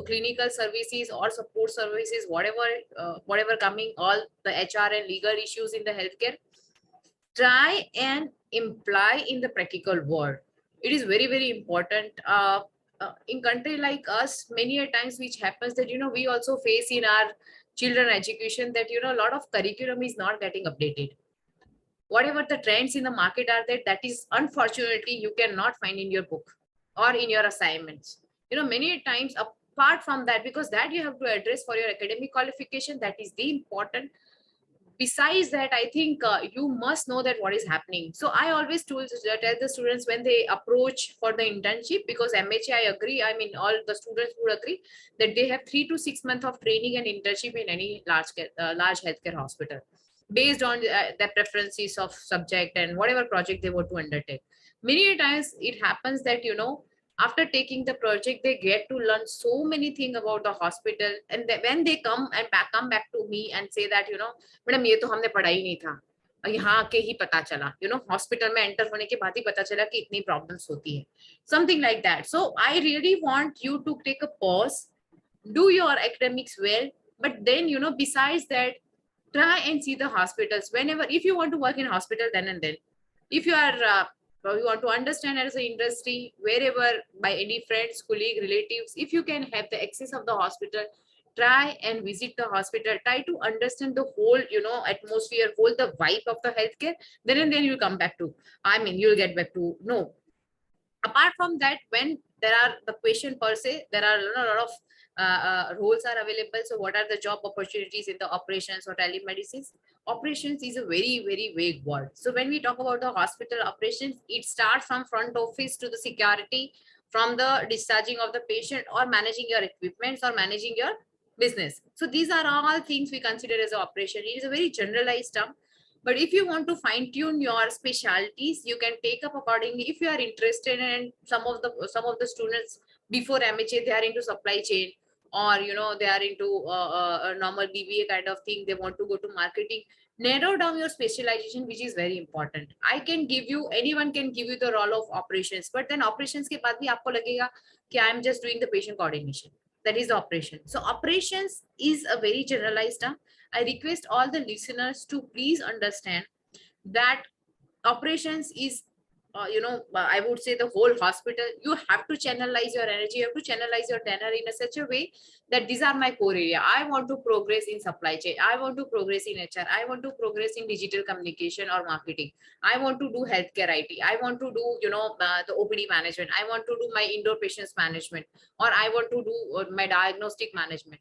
clinical services or support services, whatever coming, all the HR and legal issues in the healthcare, try and imply in the practical world. It is very, very important. In country like us, many a times which happens that, we also face in our children education that, a lot of curriculum is not getting updated. Whatever the trends in the market are, that is unfortunately you cannot find in your book or in your assignments. Many times apart from that, because that you have to address for your academic qualification, that is the important. Besides that, I think you must know that what is happening. So I always tell the students when they approach for the internship, because MHA, I agree, I mean all the students would agree that they have 3 to 6 months of training and internship in any large healthcare hospital, based on their preferences of subject and whatever project they were to undertake. Many times it happens that, after taking the project, they get to learn so many things about the hospital. And when they come back to me and say that, madam, ye to humne padha hi nahi tha. यहाँ के ही पता चला, hospital में enter होने के बाद ही पता चला कि इतनी प्रॉब्लम्स होती है, something like that. So I really want you to take a pause, do your academics well, but then besides that, try and see the hospitals whenever, if you want to work in hospital, then and then, if you are you want to understand as an industry, wherever, by any friends, colleague, relatives, if you can have the access of the hospital, try and visit the hospital, try to understand the whole atmosphere, whole the vibe of the healthcare, then and then you'll come back to, I mean, you'll get back to no. Apart from that, when there are the question per se, there are a lot of roles are available. So what are the job opportunities in the operations or telemedicine? Operations is a very, very vague word. So when we talk about the hospital operations, it starts from front office to the security, from the discharging of the patient, or managing your equipments, or managing your business. So these are all things we consider as an operation. It is a very generalized term. But if you want to fine tune your specialties, you can take up accordingly. If you are interested in some of the students before MHA, they are into supply chain, or they are into a normal BBA kind of thing. They want to go to marketing. Narrow down your specialization, which is very important. Anyone can give you the role of operations, but then operations के बाद भी आपको लगेगा कि I am just doing the patient coordination. That is the operation. So operations is a very generalized term. I request all the listeners to please understand that operations is, I would say the whole hospital. You have to channelize your energy, you have to channelize your tenor in a such a way that these are my core area. I want to progress in supply chain. I want to progress in HR. I want to progress in digital communication or marketing. I want to do healthcare IT. I want to do, the OPD management. I want to do my indoor patients management, or I want to do my diagnostic management.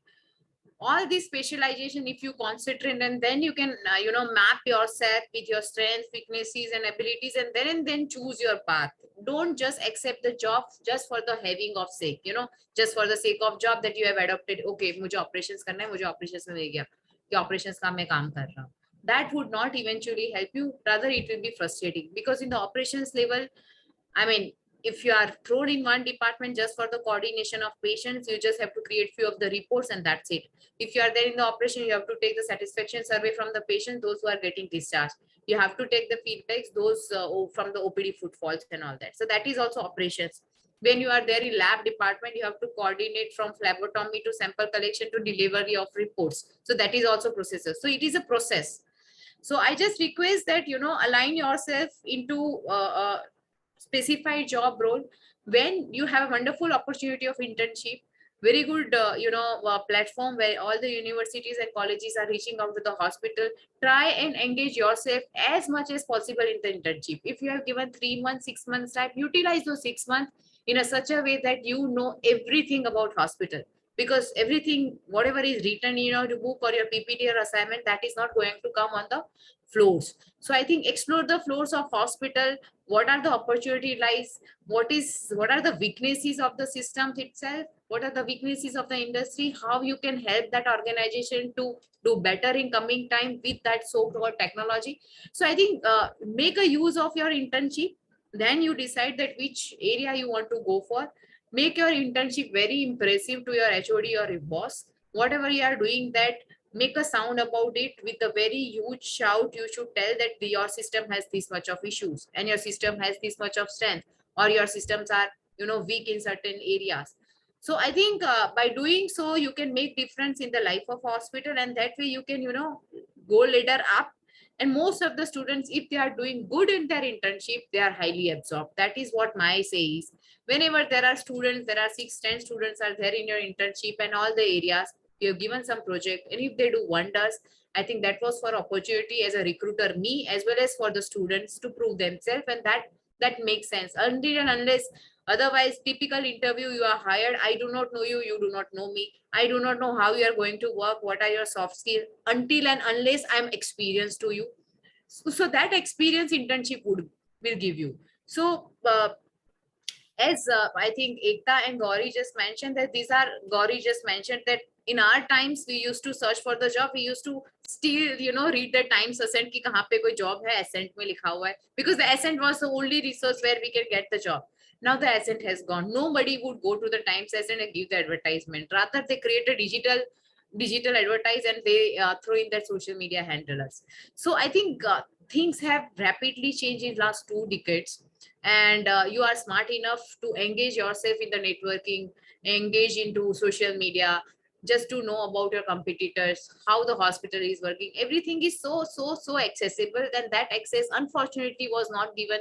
All this specialization, if you concentrate, and then you can map yourself with your strengths, weaknesses, and abilities, and then choose your path. Don't just accept the job just for the having of sake, just for the sake of job that you have adopted. Okay, मुझे operations करना है, मुझे operations में दे गया कि operations का मैं काम कर रहा हूँ. That would not eventually help you. Rather, it will be frustrating, because in the operations level, I mean, if you are thrown in one department just for the coordination of patients, you just have to create few of the reports and that's it. If you are there in the operation, you have to take the satisfaction survey from the patient, those who are getting discharged. You have to take the feedbacks, those from the OPD footfalls and all that. So that is also operations. When you are there in lab department, you have to coordinate from phlebotomy to sample collection to delivery of reports. So that is also processes. So it is a process. So I just request that, align yourself into specified job role. When you have a wonderful opportunity of internship, very good platform where all the universities and colleges are reaching out to the hospital, try and engage yourself as much as possible in the internship. If you have given 3 months, 6 months time, utilize those 6 months in a such a way that you know everything about hospital, because everything, whatever is written in your book or your PPT or assignment, that is not going to come on the floors. So I think explore the floors of hospital. What are the opportunity lies? What are the weaknesses of the system itself? What are the weaknesses of the industry? How you can help that organization to do better in coming time with that so-called technology? So I think make a use of your internship. Then you decide that which area you want to go for. Make your internship very impressive to your HOD or your boss. Whatever you are doing, that make a sound about it with a very huge shout. You should tell that your system has this much of issues and your system has this much of strength, or your systems are weak in certain areas. So I think by doing so, you can make difference in the life of hospital, and that way you can go ladder up. And most of the students, if they are doing good in their internship, they are highly absorbed. That is what my say is. Whenever there are students, there are 6-10 students are there in your internship and all the areas, you have given some project, and if they do wonders, I think that was for opportunity as a recruiter, me, as well as for the students to prove themselves, and that makes sense. Until and unless, otherwise, typical interview, you are hired, I do not know you, you do not know me, I do not know how you are going to work, what are your soft skills, until and unless I'm experienced to you. So that experience internship will give you. So as I think Ekta and Gauri just mentioned, that Gauri just mentioned that in our times we used to search for the job, we used to still read the Times Ascent ki kahan pe koi job hai, Ascent mein likha hua hai, because the Ascent was the only resource where we can get the job. Now the Ascent has gone. Nobody would go to the Times Ascent and give the advertisement. Rather, they create a digital advertise, and they throw in their social media handlers. So I think things have rapidly changed in last 2 decades, and you are smart enough to engage yourself in the networking, engage into social media, just to know about your competitors, how the hospital is working. Everything is so accessible. Then that access unfortunately was not given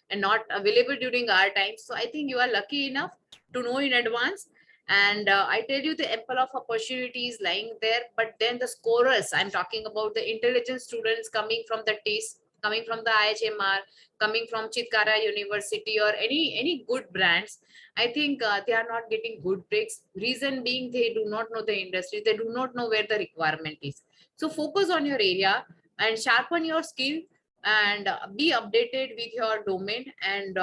and not available during our time. So I think you are lucky enough to know in advance. And I tell you, the ample of opportunities lying there. But then the scorers, I'm talking about the intelligent students coming from the TIS, coming from the IHMR, coming from Chitkara University, or any good brands. I think they are not getting good breaks. Reason being, they do not know the industry. They do not know where the requirement is. So focus on your area and sharpen your skill, and be updated with your domain, and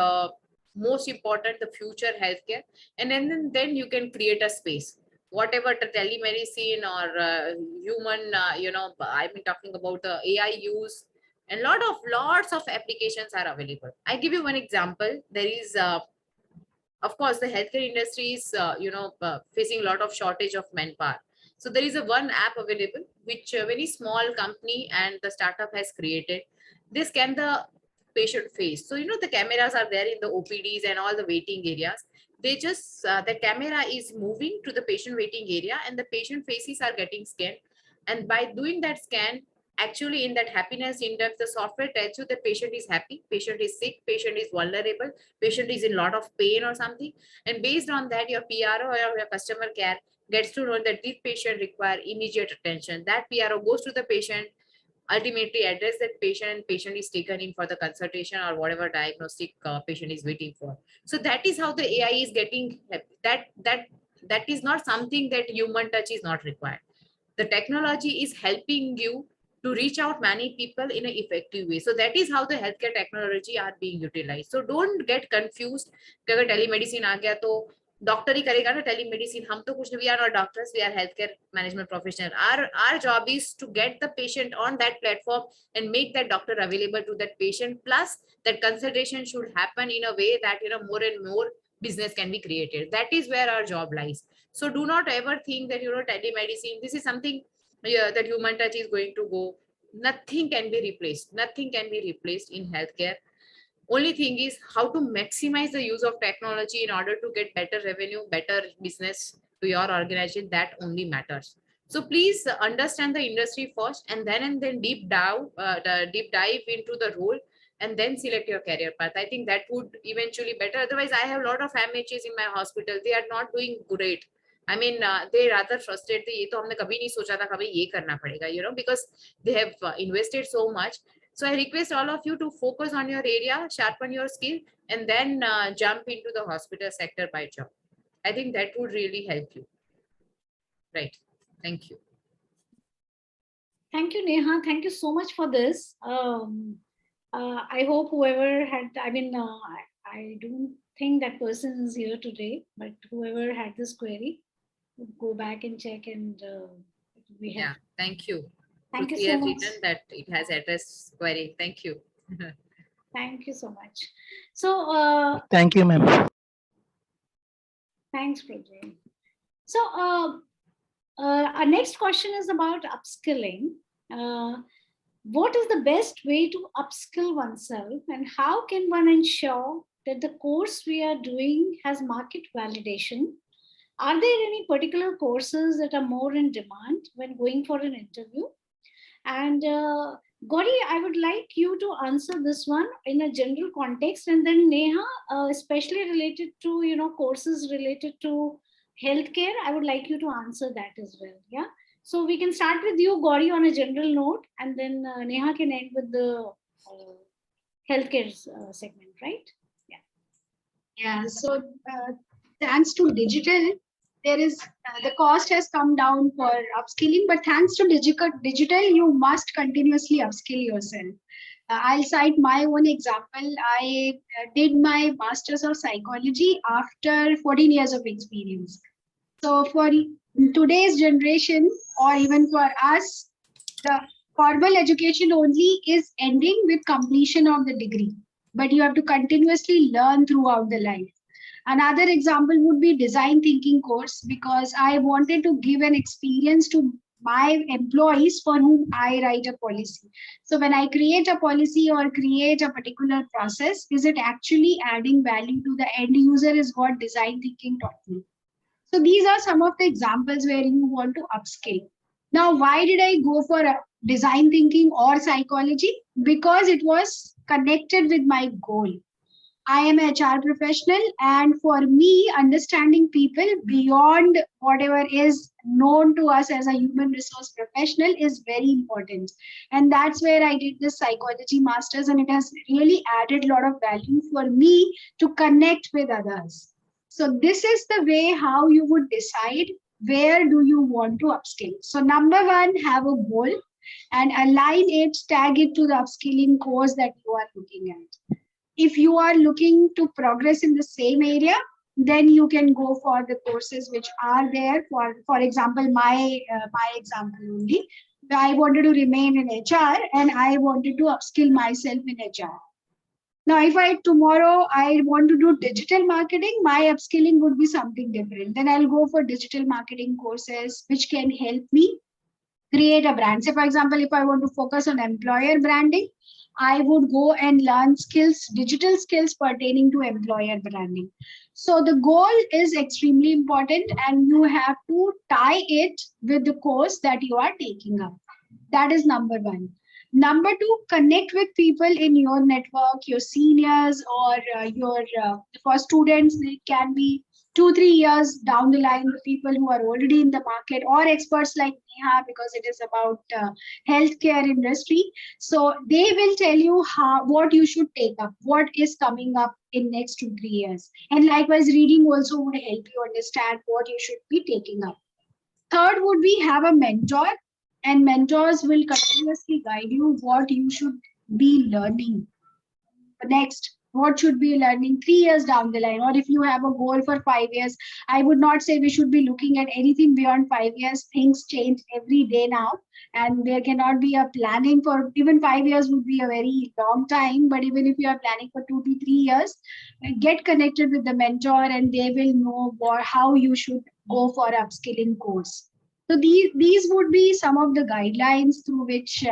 most important, the future healthcare. And then you can create a space, whatever the telemedicine or human, I've been talking about the AI use, and lots of applications are available. I give you one example. There is of course the healthcare industry is facing a lot of shortage of manpower. So there is a one app available which a very small company and the startup has created. They scan the patient face. So the cameras are there in the OPDs and all the waiting areas. They just the camera is moving to the patient waiting area, and the patient faces are getting scanned. And by doing that scan, actually in that happiness index, the software tells you that patient is happy, patient is sick, patient is vulnerable, patient is in lot of pain or something. And based on that, your PRO or your customer care gets to know that this patient require immediate attention. That PRO goes to the patient, ultimately address that patient, and patient is taken in for the consultation or whatever diagnostic patient is waiting for. So that is how the AI is getting. That is not something that human touch is not required. The technology is helping you to reach out many people in an effective way. So that is how the healthcare technology are being utilized. So don't get confused कि अगर telemedicine आ गया तो doctor ही करेगा ना telemedicine. हम तो कुछ नहीं, we are not doctors, we are healthcare management professional. Our job is to get the patient on that platform and make that doctor available to that patient. Plus that consultation should happen in a way that more and more business can be created. That is where our job lies. So do not ever think that telemedicine, this is something that human touch is going to go. Nothing can be replaced. Nothing can be replaced in healthcare. Only thing is how to maximize the use of technology in order to get better revenue, better business to your organization. That only matters. So please understand the industry first, and then deep dive into the role, and then select your career path. I think that would eventually better. Otherwise, I have a lot of MHs in my hospital. They are not doing great. I mean, they rather frustrated. ये तो हमने कभी नहीं सोचा था कभी ये करना पड़ेगा, because they have invested so much. So I request all of you to focus on your area, sharpen your skill, and then jump into the hospital sector by job. I think that would really help you. Right. Thank you. Thank you, Neha. Thank you so much for this. I hope whoever had, I don't think that person is here today, but whoever had this query, go back and check, and we have. Yeah, thank you. Thank you Shruti so has much. written that it has addressed query. Thank you. Thank you so much. So Thank you, ma'am. thanks, Prajay. So our next question is about upskilling. What is the best way to upskill oneself, and how can one ensure that the course we are doing has market validation? Are there any particular courses that are more in demand when going for an interview? And Gauri, I would like you to answer this one in a general context, and then Neha, especially related to courses related to healthcare, I would like you to answer that as well. Yeah. So we can start with you, Gauri, on a general note, and then Neha can end with the healthcare segment, right? Yeah. So thanks to digital, there is the cost has come down for upskilling, but thanks to digital, you must continuously upskill yourself. I'll cite my own example. I did my master's of psychology after 14 years of experience. So for today's generation, or even for us, the formal education only is ending with completion of the degree, but you have to continuously learn throughout the life. Another example would be design thinking course, because I wanted to give an experience to my employees for whom I write a policy. So when I create a policy or create a particular process, is it actually adding value to the end user is what design thinking taught me. So these are some of the examples where you want to upskill. Now, why did I go for design thinking or psychology? Because it was connected with my goal. I am a HR professional, and for me, understanding people beyond whatever is known to us as a human resource professional is very important. And that's where I did this psychology masters, and it has really added a lot of value for me to connect with others. So this is the way how you would decide where do you want to upskill. So number one, have a goal and align it, tag it to the upskilling course that you are looking at. If you are looking to progress in the same area, then you can go for the courses which are there. For example, my example only, I wanted to remain in HR and I wanted to upskill myself in HR. Now, if tomorrow I want to do digital marketing, my upskilling would be something different. Then I'll go for digital marketing courses, which can help me create a brand. Say, for example, if I want to focus on employer branding, I would go and learn skills, digital skills pertaining to employer branding. So the goal is extremely important, and you have to tie it with the course that you are taking up. That is number one. Number two, connect with people in your network, your seniors, or for students, it can be 2-3 years down the line, the people who are already in the market, or experts like Neha, because it is about healthcare industry. So they will tell you what you should take up, what is coming up in next 2-3 years. And likewise, reading also would help you understand what you should be taking up. Third would be have a mentor, and mentors will continuously guide you what you should be learning. Next, what should be learning 3 years down the line, or if you have a goal for 5 years, I would not say we should be looking at anything beyond 5 years. Things change every day now, and there cannot be a planning for even 5 years would be a very long time. But even if you are planning for 2 to 3 years, get connected with the mentor, and they will know how you should go for upskilling course. So these would be some of the guidelines through which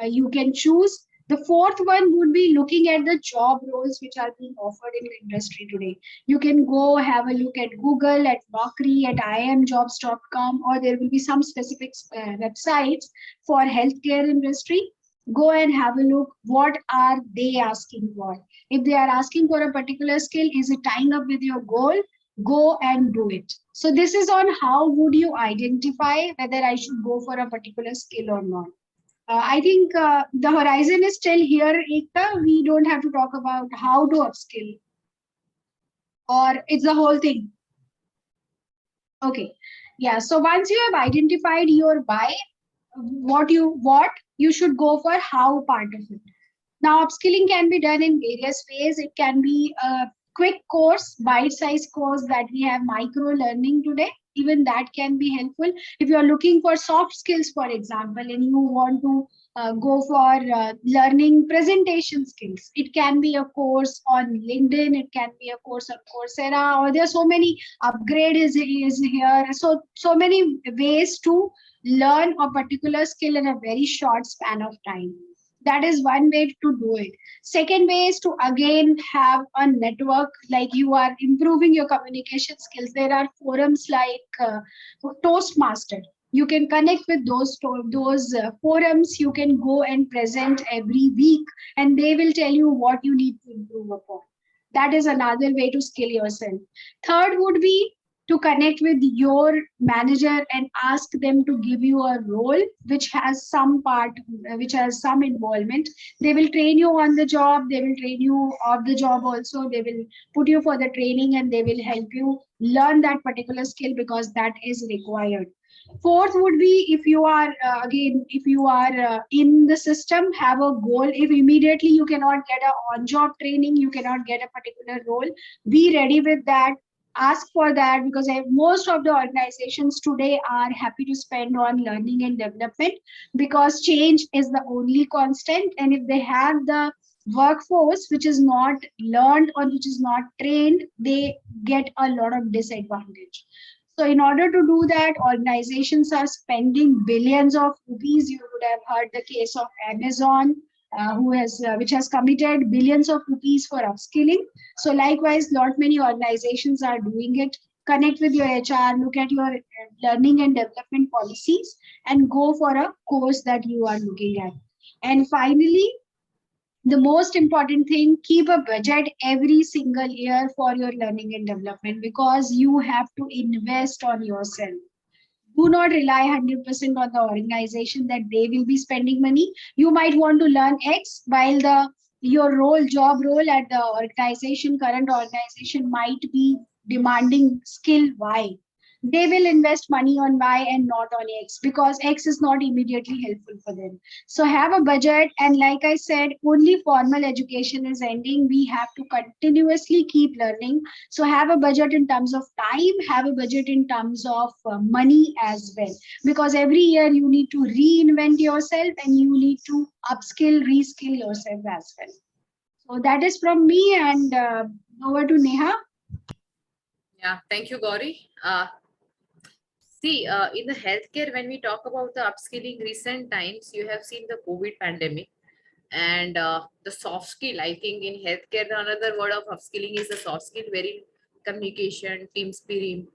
you can choose. The fourth one would be looking at the job roles which are being offered in the industry today. You can go have a look at Google, at Naukri, at imjobs.com, or there will be some specific websites for healthcare industry. Go and have a look. What are they asking for? If they are asking for a particular skill, is it tying up with your goal? Go and do it. So this is on how would you identify whether I should go for a particular skill or not. I think the horizon is still here, Ekta. We don't have to talk about how to upskill, or it's the whole thing. Okay. Yeah. So once you have identified your why, what you should go for how part of it. Now, upskilling can be done in various ways. It can be a quick course, bite-sized course that we have micro learning today. Even that can be helpful. If you're looking for soft skills, for example, and you want to go for learning presentation skills, it can be a course on LinkedIn, it can be a course on Coursera, or there are so many upgrade is here. So many ways to learn a particular skill in a very short span of time. That is one way to do it. Second way is to again have a network, like you are improving your communication skills. There are forums like Toastmaster. You can connect with those forums. You can go and present every week, and they will tell you what you need to improve upon. That is another way to skill yourself. Third would be to connect with your manager and ask them to give you a role which has some involvement. They will train you on the job, they will train you off the job also, they will put you for the training, and they will help you learn that particular skill because that is required. Fourth would be if you are in the system, have a goal. If immediately you cannot get a on-job training, you cannot get a particular role, be ready with that. Ask for that, because most of the organizations today are happy to spend on learning and development, because change is the only constant. And if they have the workforce which is not learned or which is not trained, they get a lot of disadvantage. So in order to do that, organizations are spending billions of rupees. You would have heard the case of Amazon, which has committed billions of rupees for upskilling. So likewise, lot many organizations are doing it. Connect with your HR, look at your learning and development policies, and go for a course that you are looking at. And finally, the most important thing, keep a budget every single year for your learning and development, because you have to invest on yourself. Do not rely 100% on the organization that they will be spending money. You might want to learn X, while your job role at the current organization might be demanding skill Y. They will invest money on Y and not on X, because X is not immediately helpful for them. So have a budget. And like I said, only formal education is ending. We have to continuously keep learning. So have a budget in terms of time, have a budget in terms of money as well, because every year you need to reinvent yourself and you need to upskill, reskill yourself as well. So that is from me, and over to Neha. Yeah, thank you, Gauri. See, in the healthcare, when we talk about the upskilling, recent times, you have seen the COVID pandemic and the soft skill. I think in healthcare, another word of upskilling is the soft skill, wherein communication, team spirit,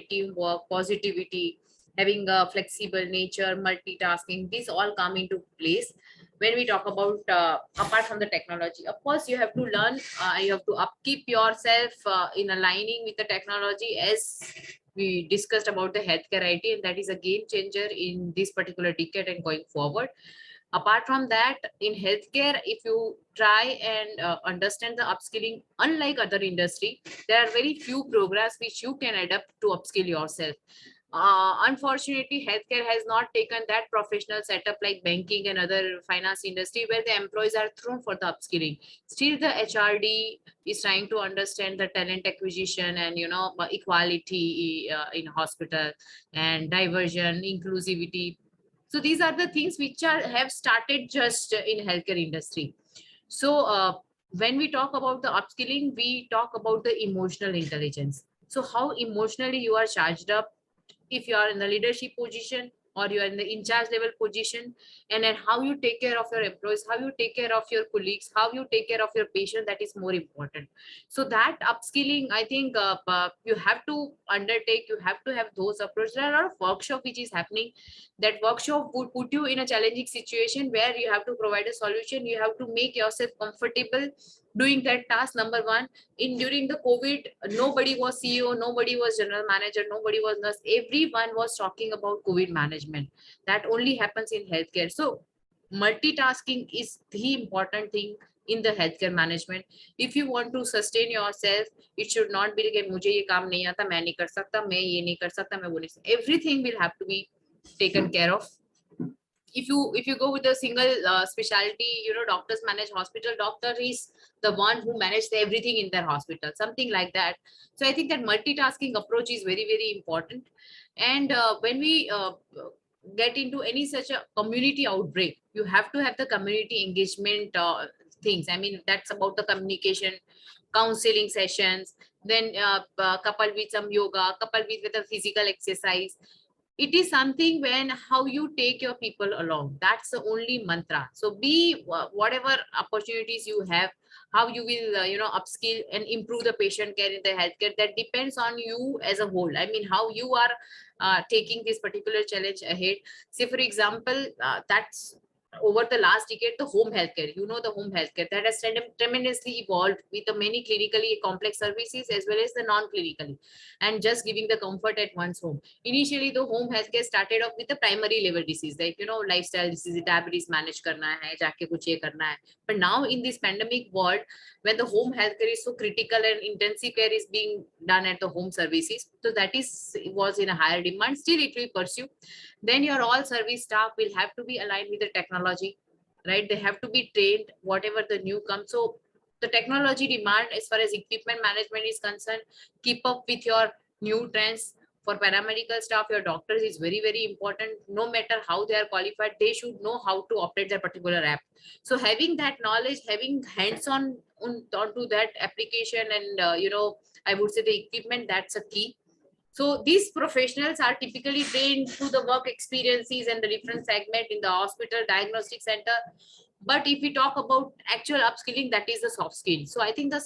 teamwork, positivity, having a flexible nature, multitasking, these all come into place when we talk about apart from the technology. Of course, you have to learn, you have to upkeep yourself in aligning with the technology, as we discussed about the healthcare IT, and that is a game changer in this particular decade and going forward. Apart from that, in healthcare, if you try and understand the upskilling, unlike other industry, there are very few programs which you can adapt to upskill yourself. Unfortunately, healthcare has not taken that professional setup like banking and other finance industry, where the employees are thrown for the upskilling. Still, the HRD is trying to understand the talent acquisition and equality in hospital, and diversion, inclusivity. So these are the things which have started just in healthcare industry. So when we talk about the upskilling, we talk about the emotional intelligence. So how emotionally you are charged up, if you are in the leadership position or you are in the in charge level position, and then how you take care of your employees, how you take care of your colleagues, how you take care of your patient, that is more important. So that upskilling, I think you have to undertake, you have to have those approaches. There are a lot of workshop which is happening. That workshop would put you in a challenging situation where you have to provide a solution, you have to make yourself comfortable doing that task. Number one, in during the COVID, nobody was CEO, nobody was general manager, nobody was nurse, everyone was talking about COVID management. That only happens in healthcare. So multitasking is the important thing in the healthcare management. If you want to sustain yourself, it should not be like मुझे ये काम नहीं आता, मैं नहीं कर सकता, मैं ये नहीं कर सकता, मैं वो नहीं सकता. Everything will have to be taken care of. If you go with a single specialty, doctors manage hospital, doctor is the one who managed everything in their hospital, something like that. So I think that multitasking approach is very, very important. And when we get into any such a community outbreak, you have to have the community engagement things. I mean, that's about the communication, counseling sessions, then coupled with some yoga, coupled with the physical exercise. It is something when how you take your people along, that's the only mantra. So be whatever opportunities you have, how you will upskill and improve the patient care in the healthcare, that depends on you as a whole. I mean, how you are taking this particular challenge ahead. Say for example, that's over the last decade, the home healthcare, the home healthcare that has tremendously evolved with the many clinically complex services as well as the non-clinically, and just giving the comfort at one's home. Initially, the home healthcare started off with the primary level disease, like lifestyle disease, diabetes manage karna hai, jaake kuch ye karna hai. But now in this pandemic world, when the home healthcare is so critical and intensive care is being done at the home services, so that was in a higher demand. Still, it will pursue. Then your all service staff will have to be aligned with the technology, right? They have to be trained, whatever the new comes. So the technology demand as far as equipment management is concerned, keep up with your new trends. For paramedical staff, your doctors is very, very important. No matter how they are qualified, they should know how to operate that particular app. So having that knowledge, having hands-on onto that application, and I would say the equipment, that's a key. So these professionals are typically trained through the work experiences and the different segment in the hospital diagnostic center. But if we talk about actual upskilling, that is the soft skill. So I think the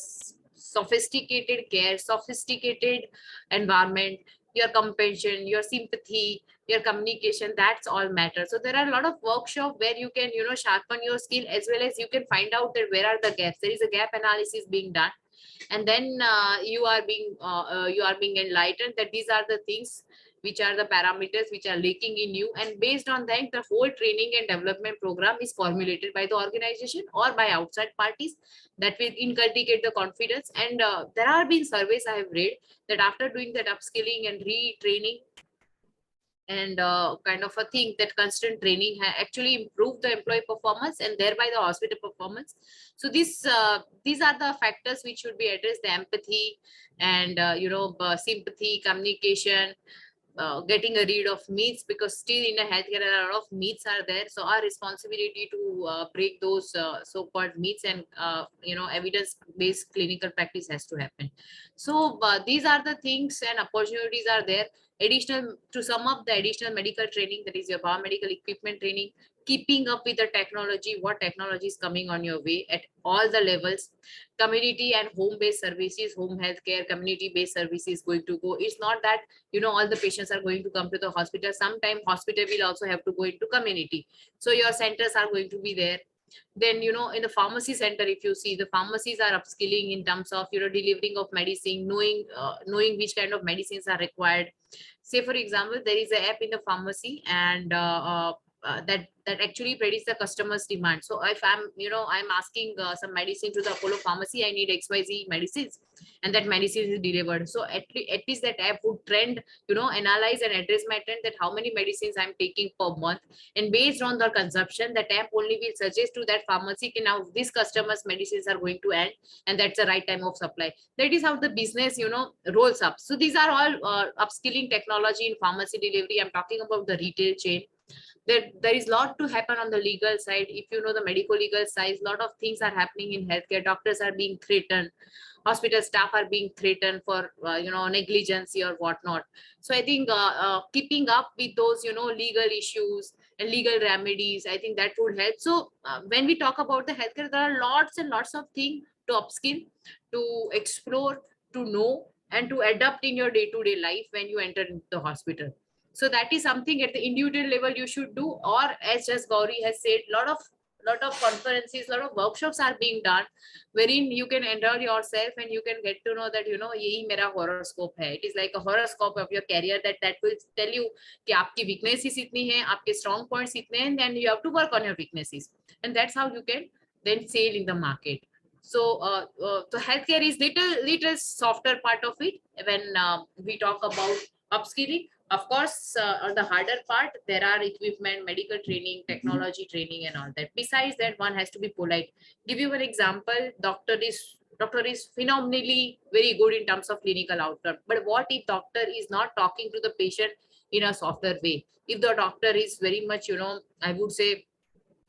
sophisticated care, sophisticated environment, your compassion, your sympathy, your communication, that's all matters. So there are a lot of workshops where you can, sharpen your skill, as well as you can find out that where are the gaps. There is a gap analysis being done, and then you are being enlightened that these are the things which are the parameters which are lacking in you, and based on that the whole training and development program is formulated by the organization or by outside parties that will inculcate the confidence. And there are been surveys I have read that after doing that upskilling and retraining and kind of a thing, that constant training actually improved the employee performance and thereby the hospital performance. So these are the factors which should be addressed: the empathy and sympathy, communication, getting a rid of myths, because still in a healthcare a lot of myths are there. So our responsibility to break those so-called myths, and evidence-based clinical practice has to happen. So these are the things and opportunities are there. Additional to sum up, the additional medical training, that is your biomedical equipment training, keeping up with the technology, what technology is coming on your way at all the levels, community and home-based services, home healthcare, community-based services going to go. It's not that all the patients are going to come to the hospital. Sometime hospital will also have to go into community, so your centers are going to be there. Then in the pharmacy center, if you see, the pharmacies are upskilling in terms of delivering of medicine, knowing which kind of medicines are required. Say for example, there is an app in the pharmacy, and that actually predicts the customer's demand. So if I'm asking some medicine to the Apollo pharmacy, I need XYZ medicines, and that medicine is delivered. So at least that app would trend, analyze and address my trend, that how many medicines I'm taking per month, and based on the consumption, the app only will suggest to that pharmacy, now this customer's medicines are going to end, and that's the right time of supply. That is how the business rolls up. So these are all upskilling technology in pharmacy delivery. I'm talking about the retail chain. There is a lot to happen on the legal side. If you know the medical legal side, a lot of things are happening in healthcare. Doctors are being threatened, hospital staff are being threatened for negligence or whatnot. So I think keeping up with those legal issues and legal remedies, I think that would help. So when we talk about the healthcare, there are lots and lots of things to upskill, to explore, to know, and to adapt in your day-to-day life when you enter into the hospital. So that is something at the individual level you should do, or as just Gauri has said, lot of conferences, lot of workshops are being done, wherein you can enroll yourself and you can get to know that yehi mera horoscope hai. It is like a horoscope of your career, that will tell you कि आपकी weaknesses इतनी हैं, आपके strong points इतने हैं, and you have to work on your weaknesses, and that's how you can then sail in the market. So the healthcare is little softer part of it when we talk about upskilling. Of course, on the harder part, there are equipment, medical training, technology training, and all that. Besides that, one has to be polite. Give you an example: doctor is phenomenally very good in terms of clinical outcome. But what if doctor is not talking to the patient in a softer way? If the doctor is very much, I would say,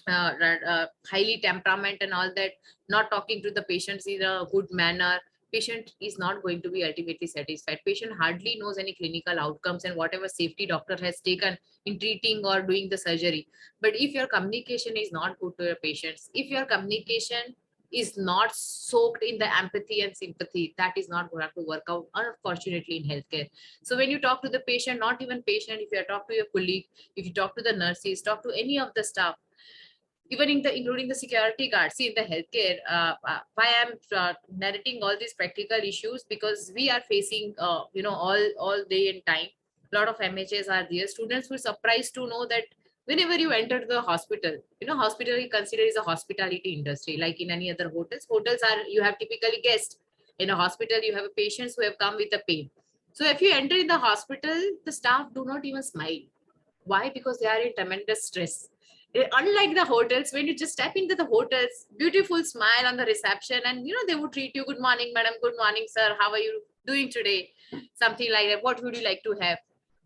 highly temperament and all that, not talking to the patients in a good manner, patient is not going to be ultimately satisfied. Patient hardly knows any clinical outcomes and whatever safety doctor has taken in treating or doing the surgery. But if your communication is not good to your patients, if your communication is not soaked in the empathy and sympathy, that is not going to work out, unfortunately, in healthcare. So when you talk to the patient, not even patient, if you talk to your colleague, if you talk to the nurses, talk to any of the staff, even including the security guards. See, in the healthcare, why I'm narrating all these practical issues, because we are facing all day and time. A lot of MHs are there. Students were surprised to know that whenever you enter the hospital, hospital is considered as a hospitality industry, like in any other hotels are, you have typically guests. In a hospital, you have patients who have come with a pain. So if you enter in the hospital, the staff do not even smile. Why? Because they are in tremendous stress. Unlike the hotels, when you just step into the hotels, beautiful smile on the reception, and they would treat you, good morning madam, good morning sir, how are you doing today, something like that, what would you like to have.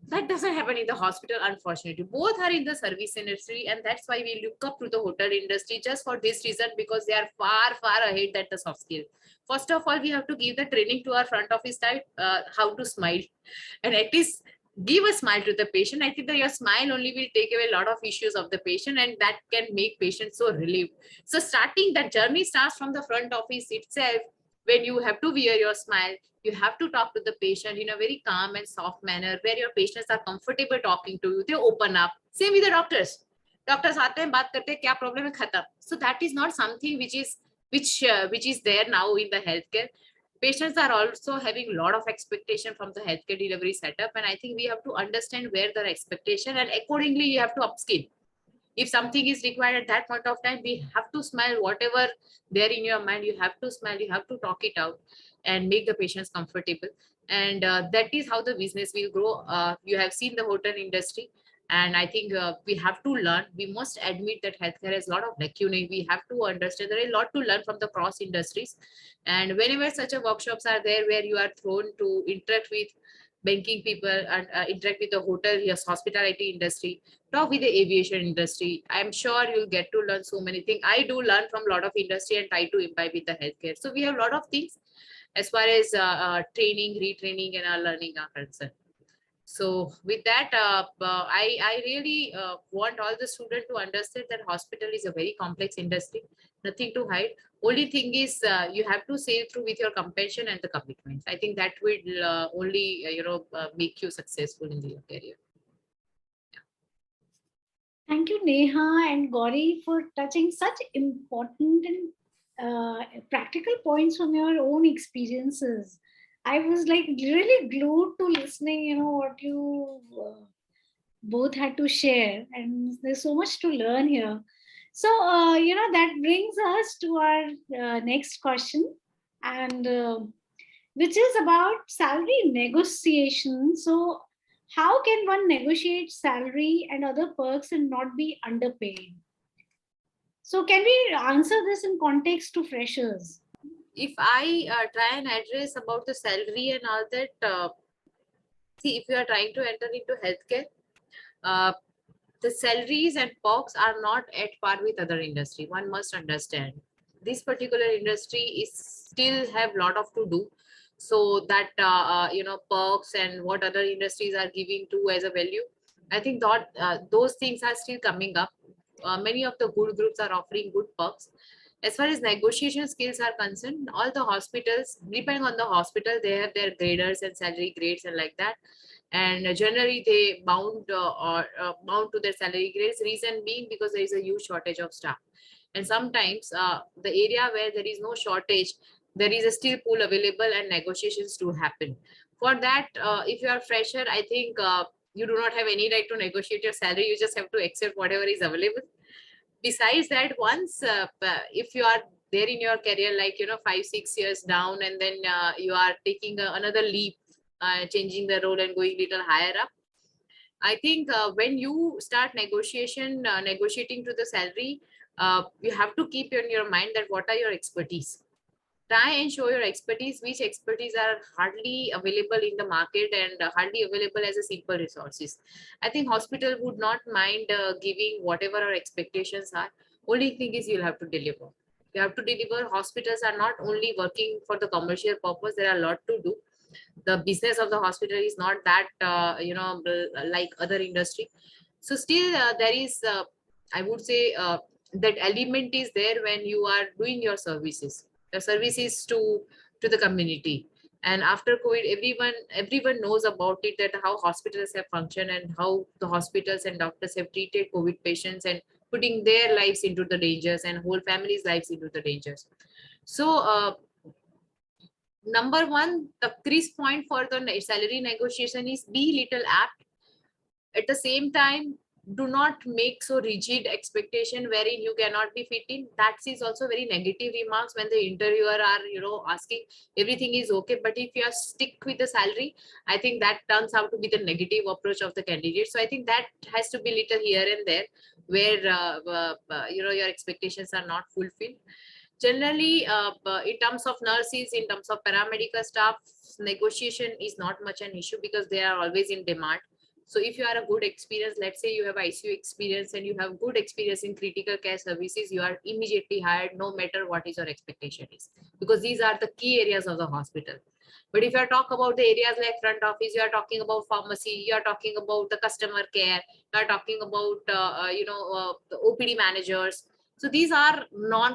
That doesn't happen in the hospital, unfortunately. Both are in the service industry, and that's why we look up to the hotel industry just for this reason, because they are far, far ahead than the soft skill. First of all, we have to give the training to our front office type, how to smile, and at least give a smile to the patient. I think that your smile only will take away a lot of issues of the patient, and that can make patients so relieved. So starting that journey starts from the front office itself, when you have to wear your smile. You have to talk to the patient in a very calm and soft manner, where your patients are comfortable talking to you. They open up. Same with the doctors. Doctors aate hain, baat karte hain, kya problem hai, khatam. So that is not something which is there now in the healthcare. Patients are also having a lot of expectation from the healthcare delivery setup, and I think we have to understand where their expectation, and accordingly you have to upskill. If something is required at that point of time, we have to smile. Whatever there in your mind, you have to smile, you have to talk it out and make the patients comfortable. And that is how the business will grow. You have seen the hotel industry, and I think we have to learn. We must admit that healthcare has a lot of lacunae. We have to understand there is a lot to learn from the cross industries. And whenever such a workshops are there, where you are thrown to interact with banking people and interact with the hotel, yes, hospitality industry, talk with the aviation industry, I'm sure you'll get to learn so many things. I do learn from a lot of industry and try to imbibe with the healthcare. So we have a lot of things as far as training, retraining, and our learning are concerned. So with that, I really want all the students to understand that hospital is a very complex industry, nothing to hide. Only thing is you have to sail through with your compassion and the commitment. I think that will only, make you successful in your career. Thank you, Neha and Gauri, for touching such important and practical points from your own experiences. I was like really glued to listening, what you both had to share, and there's so much to learn here. So, that brings us to our next question, and which is about salary negotiation. So, how can one negotiate salary and other perks and not be underpaid? So, can we answer this in context to freshers? If I try and address about the salary and all that, see, if you are trying to enter into healthcare, the salaries and perks are not at par with other industry. One must understand this particular industry is still have lot of to do, so that perks and what other industries are giving to as a value. I think that those things are still coming up. Many of the good groups are offering good perks. As far as negotiation skills are concerned, all the hospitals, depending on the hospital, they have their graders and salary grades and like that. And generally they bound or bound to their salary grades. Reason being because there is a huge shortage of staff, and sometimes the area where there is no shortage, there is a still pool available and negotiations do happen. For that, if you are fresher, I think you do not have any right to negotiate your salary. You just have to accept whatever is available. Besides that, once if you are there in your career, like 5-6 years down, and then you are taking another leap, changing the role and going little higher up, I think when you start negotiating to the salary, you have to keep in your mind that what are your expertise. Try and show your expertise, which expertise are hardly available in the market and hardly available as a simple resources. I think hospital would not mind giving whatever our expectations are. Only thing is you'll have to deliver. You have to deliver. Hospitals are not only working for the commercial purpose. There are a lot to do. The business of the hospital is not that like other industry. So still there is I would say that element is there when you are doing your services, the services to the community. And after COVID, everyone knows about it, that how hospitals have functioned and how the hospitals and doctors have treated COVID patients and putting their lives into the dangers and whole families' lives into the dangers. So number one, the crease point for the salary negotiation is be little apt. At the same time, do not make so rigid expectation wherein you cannot be fit in. That is also very negative remarks when the interviewer are asking everything is okay, but if you are stick with the salary, I think that turns out to be the negative approach of the candidate. So I think that has to be little here and there where your expectations are not fulfilled. Generally, in terms of nurses, in terms of paramedical staff, negotiation is not much an issue because they are always in demand. So if you are a good experience, let's say you have ICU experience and you have good experience in critical care services, you are immediately hired no matter what is your expectation is, because these are the key areas of the hospital. But if you talk about the areas like front office, you are talking about pharmacy, you are talking about the customer care, you are talking about the OPD managers. So these are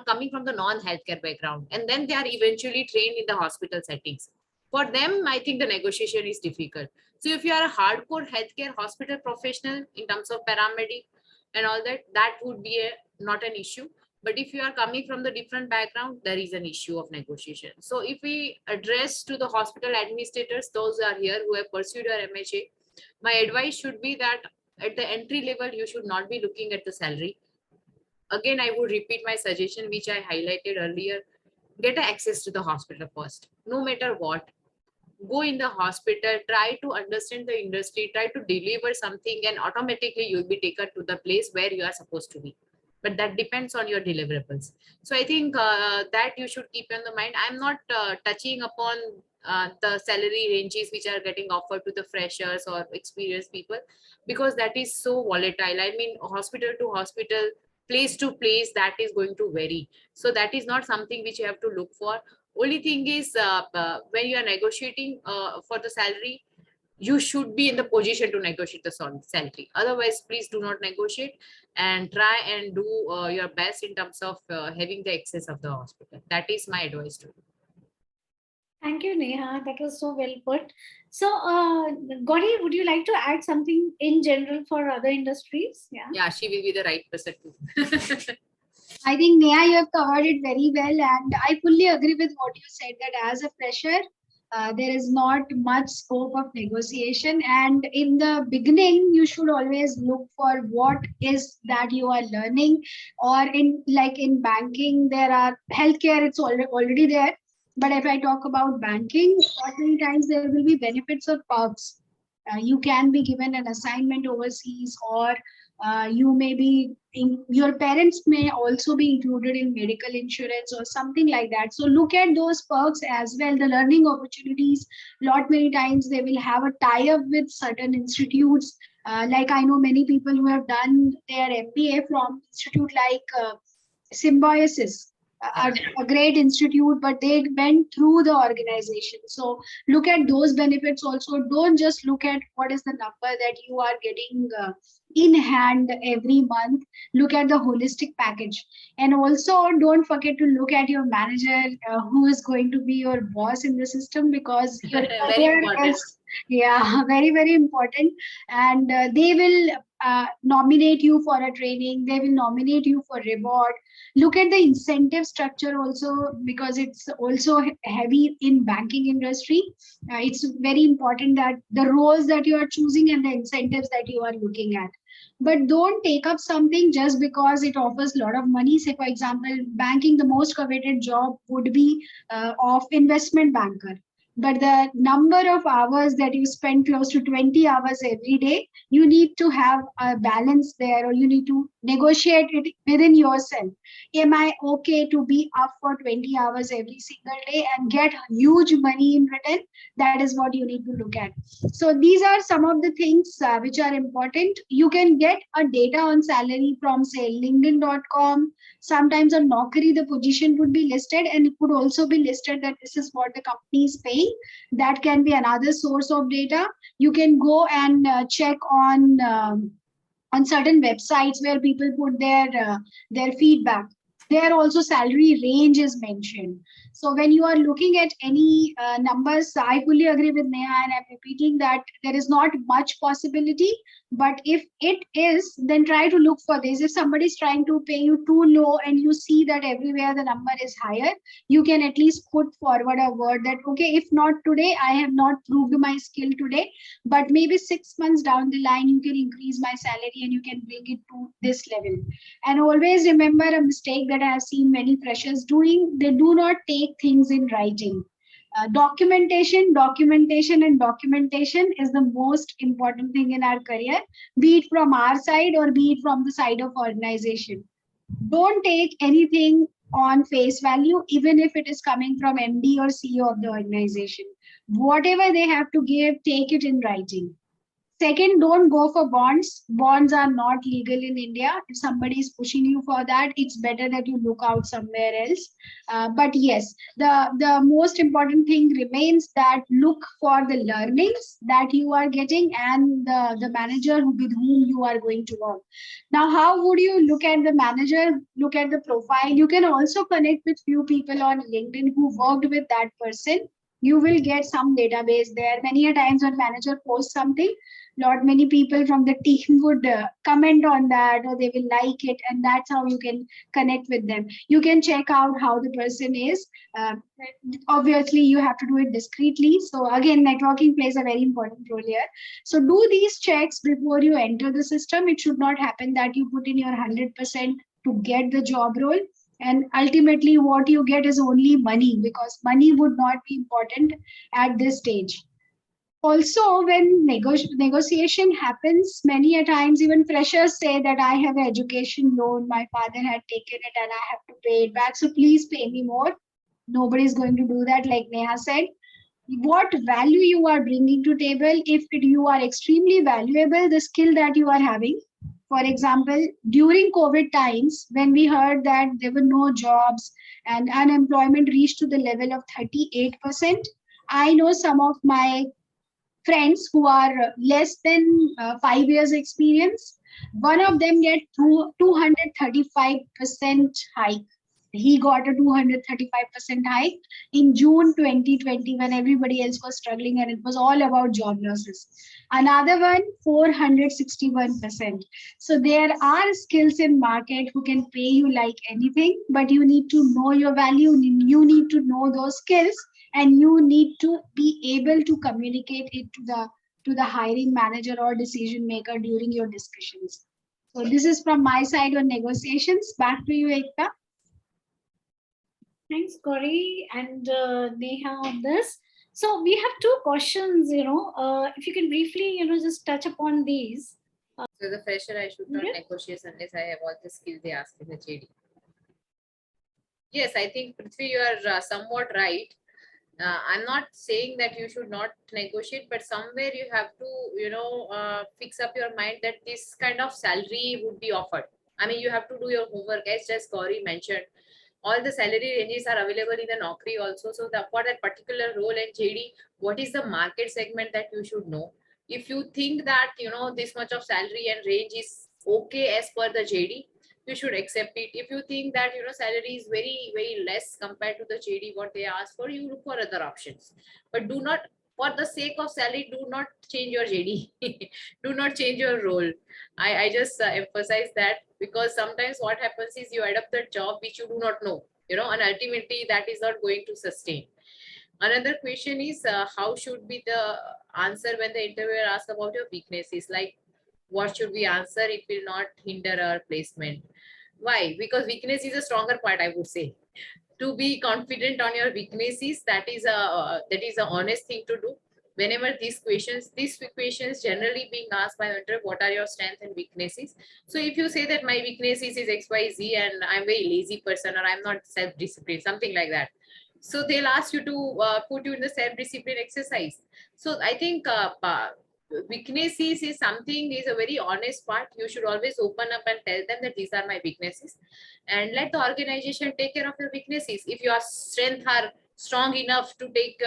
coming from the non-healthcare background, and then they are eventually trained in the hospital settings. For them, I think the negotiation is difficult. So if you are a hardcore healthcare hospital professional in terms of paramedic and all that, that would be not an issue. But if you are coming from the different background, there is an issue of negotiation. So if we address to the hospital administrators, those are here who have pursued your MHA, my advice should be that at the entry level, you should not be looking at the salary. Again, I would repeat my suggestion, which I highlighted earlier. Get access to the hospital first, no matter what. Go in the hospital, try to understand the industry, try to deliver something, and automatically you'll be taken to the place where you are supposed to be. But that depends on your deliverables. So I think that you should keep in the mind. I'm not touching upon the salary ranges which are getting offered to the freshers or experienced people, because that is so volatile. I mean, hospital to hospital, place to place, that is going to vary. So that is not something which you have to look for. Only thing is when you are negotiating for the salary, you should be in the position to negotiate the salary. Otherwise, please do not negotiate, and try and do your best in terms of having the access of the hospital. That is my advice to you. Thank you, Neha. That was so well put. So, Gauri, would you like to add something in general for other industries? Yeah, she will be the right person to. I think Neha, you have covered it very well, and I fully agree with what you said, that as a fresher, there is not much scope of negotiation. And in the beginning, you should always look for what is that you are learning. Or in like in banking, there are healthcare, it's already there. But if I talk about banking, many times there will be benefits or perks. You can be given an assignment overseas, or you may be your parents may also be included in medical insurance or something like that. So look at those perks as well, the learning opportunities. Lot many times they will have a tie-up with certain institutes. Like I know many people who have done their MBA from institute like Symbiosis, a great institute, but they went through the organization. So look at those benefits also. Don't just look at what is the number that you are getting in hand every month. Look at the holistic package. And also don't forget to look at your manager, who is going to be your boss in the system, because your career is, yeah, very, very important. And they will nominate you for a training. They will nominate you for reward. Look at the incentive structure also, because it's also heavy in banking industry. It's very important that the roles that you are choosing and the incentives that you are looking at. But don't take up something just because it offers a lot of money. Say, for example, banking, the most coveted job would be of investment banker. But the number of hours that you spend, close to 20 hours every day, you need to have a balance there, or you need to negotiate it within yourself. Am I okay to be up for 20 hours every single day and get huge money in return? That is what you need to look at. So these are some of the things which are important. You can get a data on salary from, say, linkedin.com. Sometimes on Naukri, the position would be listed, and it would also be listed that this is what the company is paying. That can be another source of data. You can go and check on certain websites where people put their feedback. There also salary range is mentioned. So when you are looking at any numbers, I fully agree with Neha, and I'm repeating that there is not much possibility. But if it is, then try to look for this. If somebody is trying to pay you too low and you see that everywhere the number is higher, you can at least put forward a word that, okay, if not today, I have not proved my skill today, but maybe 6 months down the line, you can increase my salary and you can bring it to this level. And always remember a mistake that I have seen many freshers doing. They do not take things in writing. Documentation is the most important thing in our career, be it from our side or be it from the side of organization. Don't take anything on face value, even if it is coming from MD or CEO of the organization. Whatever they have to give, take it in writing. Second, don't go for bonds. Bonds are not legal in India. If somebody is pushing you for that, it's better that you look out somewhere else. But yes, the most important thing remains that look for the learnings that you are getting and the manager with whom you are going to work. Now, how would you look at the manager? Look at the profile. You can also connect with few people on LinkedIn who worked with that person. You will get some database there. Many a times when manager posts something, lot many people from the team would comment on that, or they will like it, and that's how you can connect with them. You can check out how the person is. Obviously you have to do it discreetly, so again networking plays a very important role here. So do these checks before you enter the system. It should not happen that you put in your 100% to get the job role, and ultimately what you get is only money, because money would not be important at this stage. Also, when negotiation happens, many a times even freshers say that I have an education loan, my father had taken it and I have to pay it back, so please pay me more. Nobody is going to do that. Like Neha said, what value you are bringing to table. If you are extremely valuable, the skill that you are having, for example, during COVID times when we heard that there were no jobs and unemployment reached to the level of 38%, I know some of my friends who are less than 5 years experience. One of them get 235% hike. He got a 235% hike in June 2020 when everybody else was struggling and it was all about job losses. Another one, 461%. So there are skills in market who can pay you like anything, but you need to know your value. You need to know those skills, and you need to be able to communicate it to the hiring manager or decision maker during your discussions. So this is from my side on negotiations. Back to you, Ekta. Thanks, Gauri and Neha on this. So we have two questions, if you can briefly, just touch upon these. So the fresher, I should not Yeah. negotiate unless I have all the skills they ask in the JD. Yes, I think Prithvi, you are somewhat right. I'm not saying that you should not negotiate, but somewhere you have to, fix up your mind that this kind of salary would be offered. I mean, you have to do your homework, as just Gauri mentioned. All the salary ranges are available in the Naukri also. So for that particular role in JD, what is the market segment that you should know? If you think that, this much of salary and range is okay as per the JD, you should accept it. If you think that, salary is very, very less compared to the JD, what they ask for, you look for other options. But do not, for the sake of salary, do not change your JD. Do not change your role. I just emphasize that, because sometimes what happens is you add up the job which you do not know, and ultimately that is not going to sustain. Another question is how should be the answer when the interviewer asks about your weaknesses? Like, what should we answer? It will not hinder our placement. Why? Because weakness is a stronger part, I would say. To be confident on your weaknesses, that is a honest thing to do. Whenever these questions generally being asked by mentor, what are your strengths and weaknesses? So if you say that my weaknesses is XYZ and I'm very lazy person, or I'm not self-disciplined, something like that, so they'll ask you to put you in the self-discipline exercise. So I think weaknesses is something, is a very honest part. You should always open up and tell them that these are my weaknesses, and let the organization take care of your weaknesses. If your strengths are strong enough to take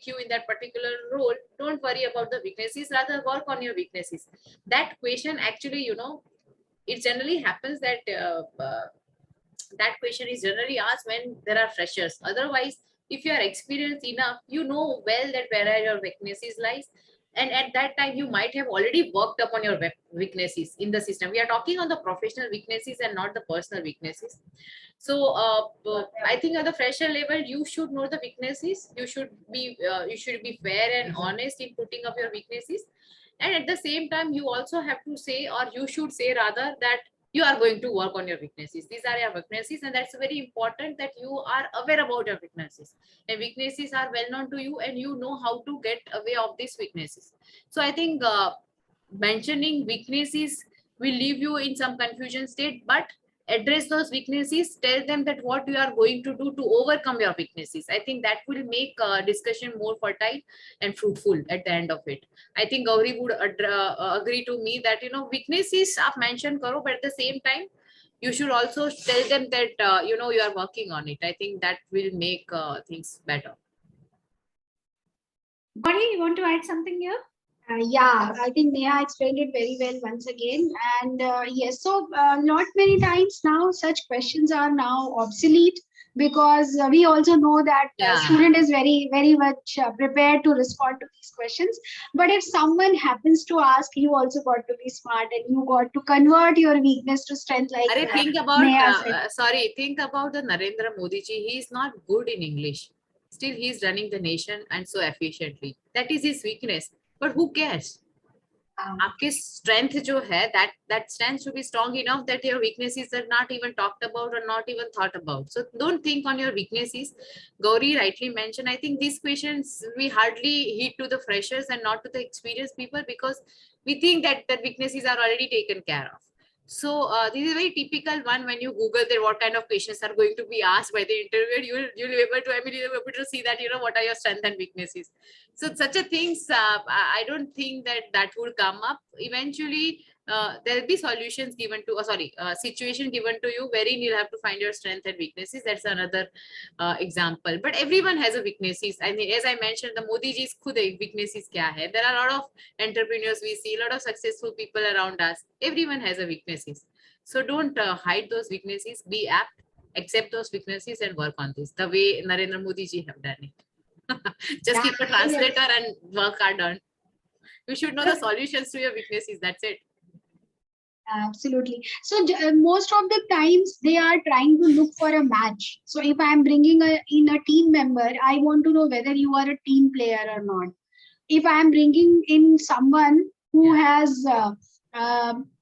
you in that particular role, don't worry about the weaknesses, rather work on your weaknesses. That question actually, it generally happens that that question is generally asked when there are freshers. Otherwise, if you are experienced enough, you know well that where are your weaknesses lies, and at that time you might have already worked upon your weaknesses in the system. We are talking on the professional weaknesses and not the personal weaknesses. So I think at the fresher level, you should know the weaknesses. You should be fair and honest in putting up your weaknesses, and at the same time you also have to say, or you should say rather, that you are going to work on your weaknesses. These are your weaknesses, and that's very important that you are aware about your weaknesses, and weaknesses are well known to you, and you know how to get away of these weaknesses. So I think mentioning weaknesses will leave you in some confusion state, but address those weaknesses, tell them that what you are going to do to overcome your weaknesses. I think that will make discussion more fertile and fruitful at the end of it. I think Gauri would agree to me that, you know, weaknesses are mentioned karo, but at the same time, you should also tell them that, you know, you are working on it. I think that will make things better. Gauri, you want to add something here? Yeah, I think Neha explained it very well once again. And yes, so not many times now such questions are now obsolete, because we also know that Yeah. student is very much prepared to respond to these questions. But if someone happens to ask, you also got to be smart and you got to convert your weakness to strength. Like Think about, Neha said. think about the Narendra Modi ji. He is not good in English. Still, he is running the nation and so efficiently. That is his weakness. But who cares? आपके strength जो है, that strength should be strong enough that your weaknesses are not even talked about or not even thought about. So don't think on your weaknesses. Gauri rightly mentioned, I think these questions we hardly hit to the freshers and not to the experienced people, because we think that the weaknesses are already taken care of. So this is a very typical one. When you Google there what kind of questions are going to be asked by the interviewer, you'll be able to immediately be able to see that, you know, what are your strengths and weaknesses. So such a things, I don't think that would come up. Eventually, there will be solutions given to, situation given to you wherein you'll have to find your strengths and weaknesses. That's another example. But everyone has a weaknesses. I mean, as I mentioned, the Modi ji's khud weaknesses kya hai. There are a lot of entrepreneurs we see, a lot of successful people around us. Everyone has a weaknesses. So don't hide those weaknesses. Be apt, accept those weaknesses, and work on this. The way Narendra Modi ji have done it. Just keep a translator and work hard on. You should know the solutions to your weaknesses. That's it. Absolutely. So most of the times they are trying to look for a match. So if I'm bringing in a team member, I want to know whether you are a team player or not. If I'm bringing in someone who has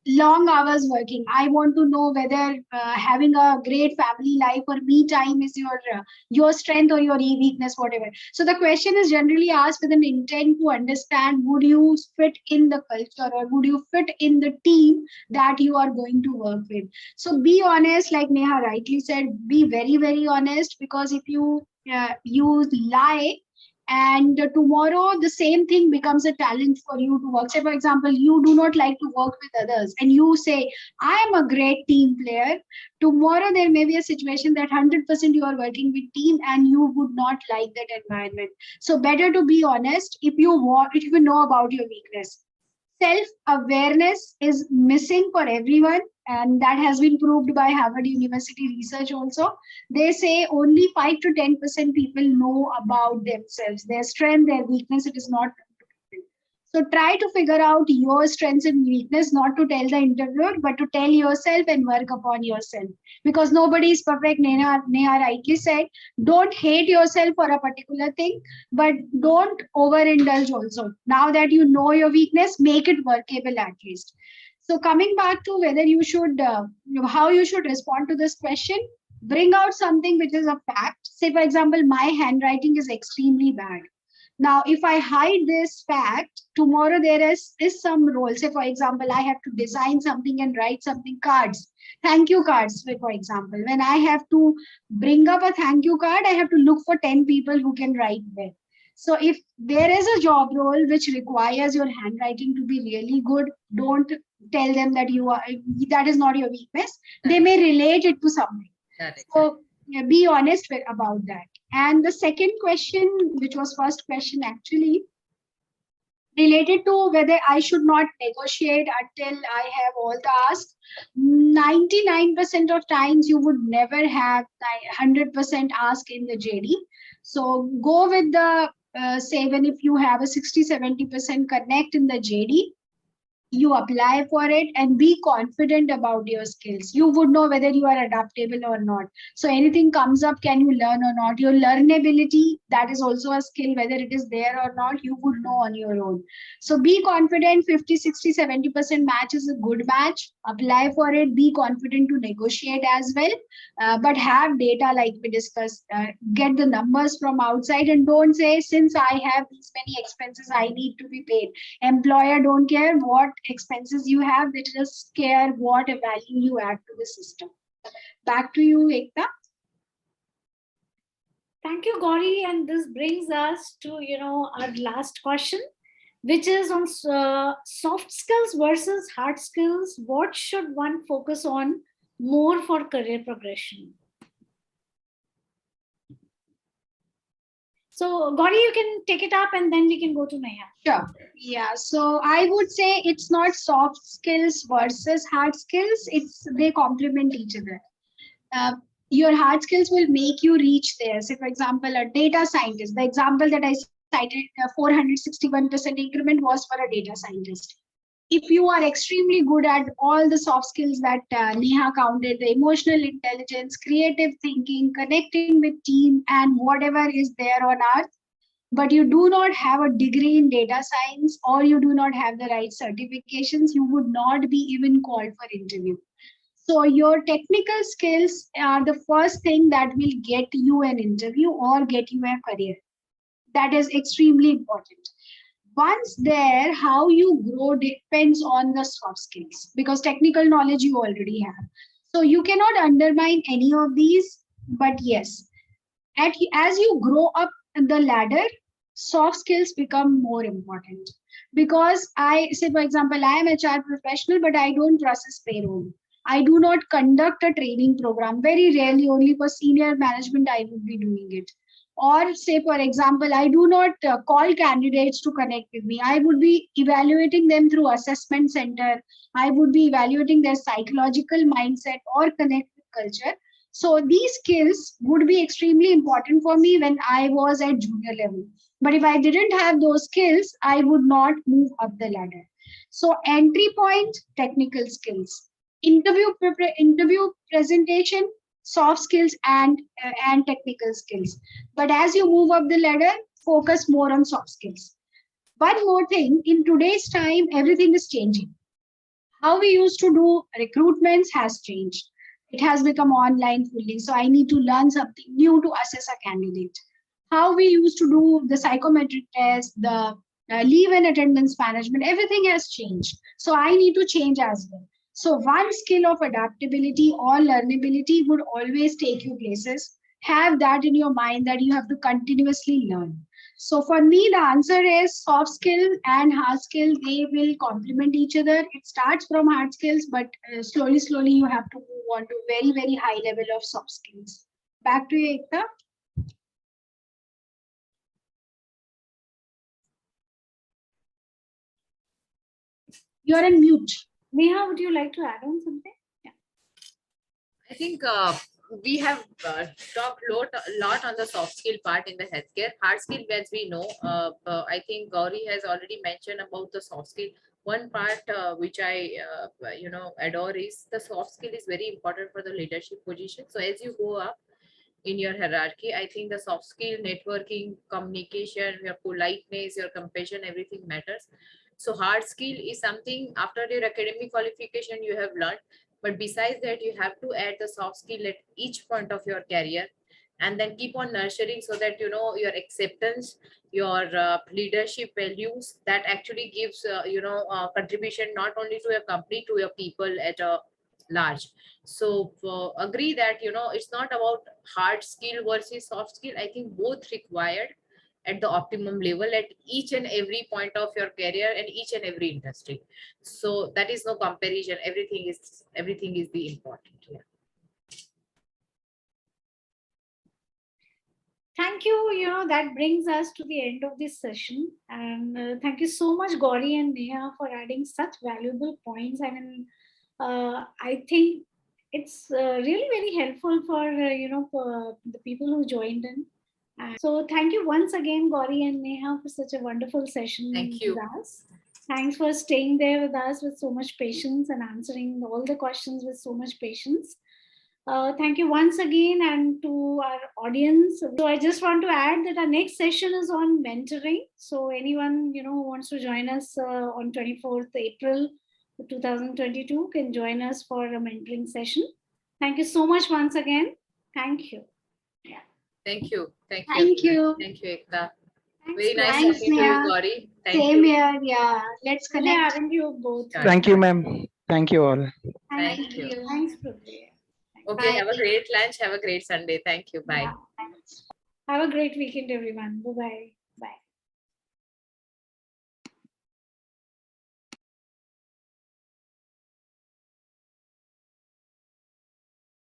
long hours working, I want to know whether having a great family life or me time is your strength or your weakness, whatever. So the question is generally asked with an intent to understand, would you fit in the culture or would you fit in the team that you are going to work with? So be honest, like Neha rightly said, be very honest, because if you lie, and tomorrow the same thing becomes a challenge for you to work. Say for example, you do not like to work with others and you say, I am a great team player. Tomorrow there may be a situation that 100% you are working with team and you would not like that environment. So better to be honest. If you know about your weakness. Self-awareness is missing for everyone, and that has been proved by Harvard University research also. They say only 5 to 10% people know about themselves, their strength, their weakness. It is not. So try to figure out your strengths and weakness, not to tell the interviewer, but to tell yourself and work upon yourself. Because nobody is perfect. Neha rightly said, don't hate yourself for a particular thing, but don't overindulge also. Now that you know your weakness, make it workable at least. So coming back to whether you should, how you should respond to this question, bring out something which is a fact. Say, for example, my handwriting is extremely bad. Now, if I hide this fact, tomorrow there is some role. Say, for example, I have to design something and write something, cards, thank you cards, for example. When I have to bring up a thank you card, I have to look for 10 people who can write there. So if there is a job role which requires your handwriting to be really good, don't tell them that that is not your weakness. They may relate it to something. So be honest about that. And the second question, which was first question actually, related to whether I should not negotiate until I have all the asks. 99% of times you would never have 100% ask in the JD. So go with the, say, even if you have a 60-70% connect in the JD, you apply for it and be confident about your skills. You would know whether you are adaptable or not. So anything comes up, can you learn or not? Your learnability, that is also a skill, whether it is there or not, you would know on your own. So be confident. 50, 60, 70% match is a good match. Apply for it. Be confident to negotiate as well. But have data like we discussed. Get the numbers from outside and don't say, since I have these many expenses, I need to be paid. Employer don't care what expenses you have, they just care what value you add to the system. Back to you, Ekta. Thank you, Gauri. And this brings us to, our last question, which is on soft skills versus hard skills. What should one focus on more for career progression? So, Gauri, you can take it up and then we can go to Neha. Sure. Yeah. So I would say it's not soft skills versus hard skills. They complement each other. Your hard skills will make you reach there. So, for example, a data scientist, the example that I cited, 461% increment was for a data scientist. If you are extremely good at all the soft skills that Neha counted, the emotional intelligence, creative thinking, connecting with team, and whatever is there on earth, but you do not have a degree in data science or you do not have the right certifications, you would not be even called for interview. So your technical skills are the first thing that will get you an interview or get you a career. That is extremely important. Once there, how you grow depends on the soft skills, because technical knowledge you already have. So you cannot undermine any of these, but yes, as you grow up the ladder, soft skills become more important. Because I say, for example, I am a HR professional, but I don't process payroll. I do not conduct a training program. Very rarely, only for senior management, I would be doing it. Or say, for example, I do not call candidates to connect with me. I would be evaluating them through assessment center. I would be evaluating their psychological mindset or connect with culture. So these skills would be extremely important for me when I was at junior level. But if I didn't have those skills, I would not move up the ladder. So entry point, technical skills. Interview presentation, soft skills and technical skills. But as you move up the ladder, focus more on soft skills. One more thing, in today's time, everything is changing. How we used to do recruitments has changed. It has become online fully. So I need to learn something new to assess a candidate. How we used to do the psychometric test, the leave and attendance management, everything has changed. So I need to change as well. So one skill of adaptability or learnability would always take you places. Have that in your mind that you have to continuously learn. So for me, the answer is soft skill and hard skill, they will complement each other. It starts from hard skills, but slowly, you have to move on to very, very high level of soft skills. Back to you, Ekta. You're on mute. Neha, would you like to add on something? Yeah. I think we have talked a lot on the soft skill part in the healthcare. Hard skill, as we know, I think Gauri has already mentioned about the soft skill. One part which I adore is the soft skill is very important for the leadership position. So as you go up in your hierarchy, I think the soft skill, networking, communication, your politeness, your compassion, everything matters. So hard skill is something after your academic qualification you have learned, but besides that you have to add the soft skill at each point of your career, and then keep on nurturing so that your acceptance, your leadership values, that actually gives contribution not only to your company, to your people at a large. So agree that it's not about hard skill versus soft skill. I think both required at the optimum level at each and every point of your career and each and every industry. So that is no comparison. Everything is the important. Yeah. Thank you. That brings us to the end of this session. And thank you so much, Gauri and Neha, for adding such valuable points. I mean, I think it's really very helpful for, for the people who joined in. And so thank you once again, Gauri and Neha, for such a wonderful session Thank you. with us. Thanks for staying there with us with so much patience and answering all the questions with so much patience. Thank you once again, and to our audience. So I just want to add that our next session is on mentoring. So anyone who wants to join us on 24th April 2022 can join us for a mentoring session. Thank you so much once again. Thank you. Yeah. Thank you. Thank you. Thank you, Ekta. Thanks, Very nice Thanks, talking to you, Neha. Gauri. Thank Same you. here. Yeah. Let's Pleasure connect. having you both. Sure. Thank you, ma'am. Thank you all. Thank Thank you. you. Thanks, Prabhu. Okay, Bye. have a great lunch. Have a great Sunday. Thank you. Bye. Yeah. Have a great weekend, everyone. Bye-bye.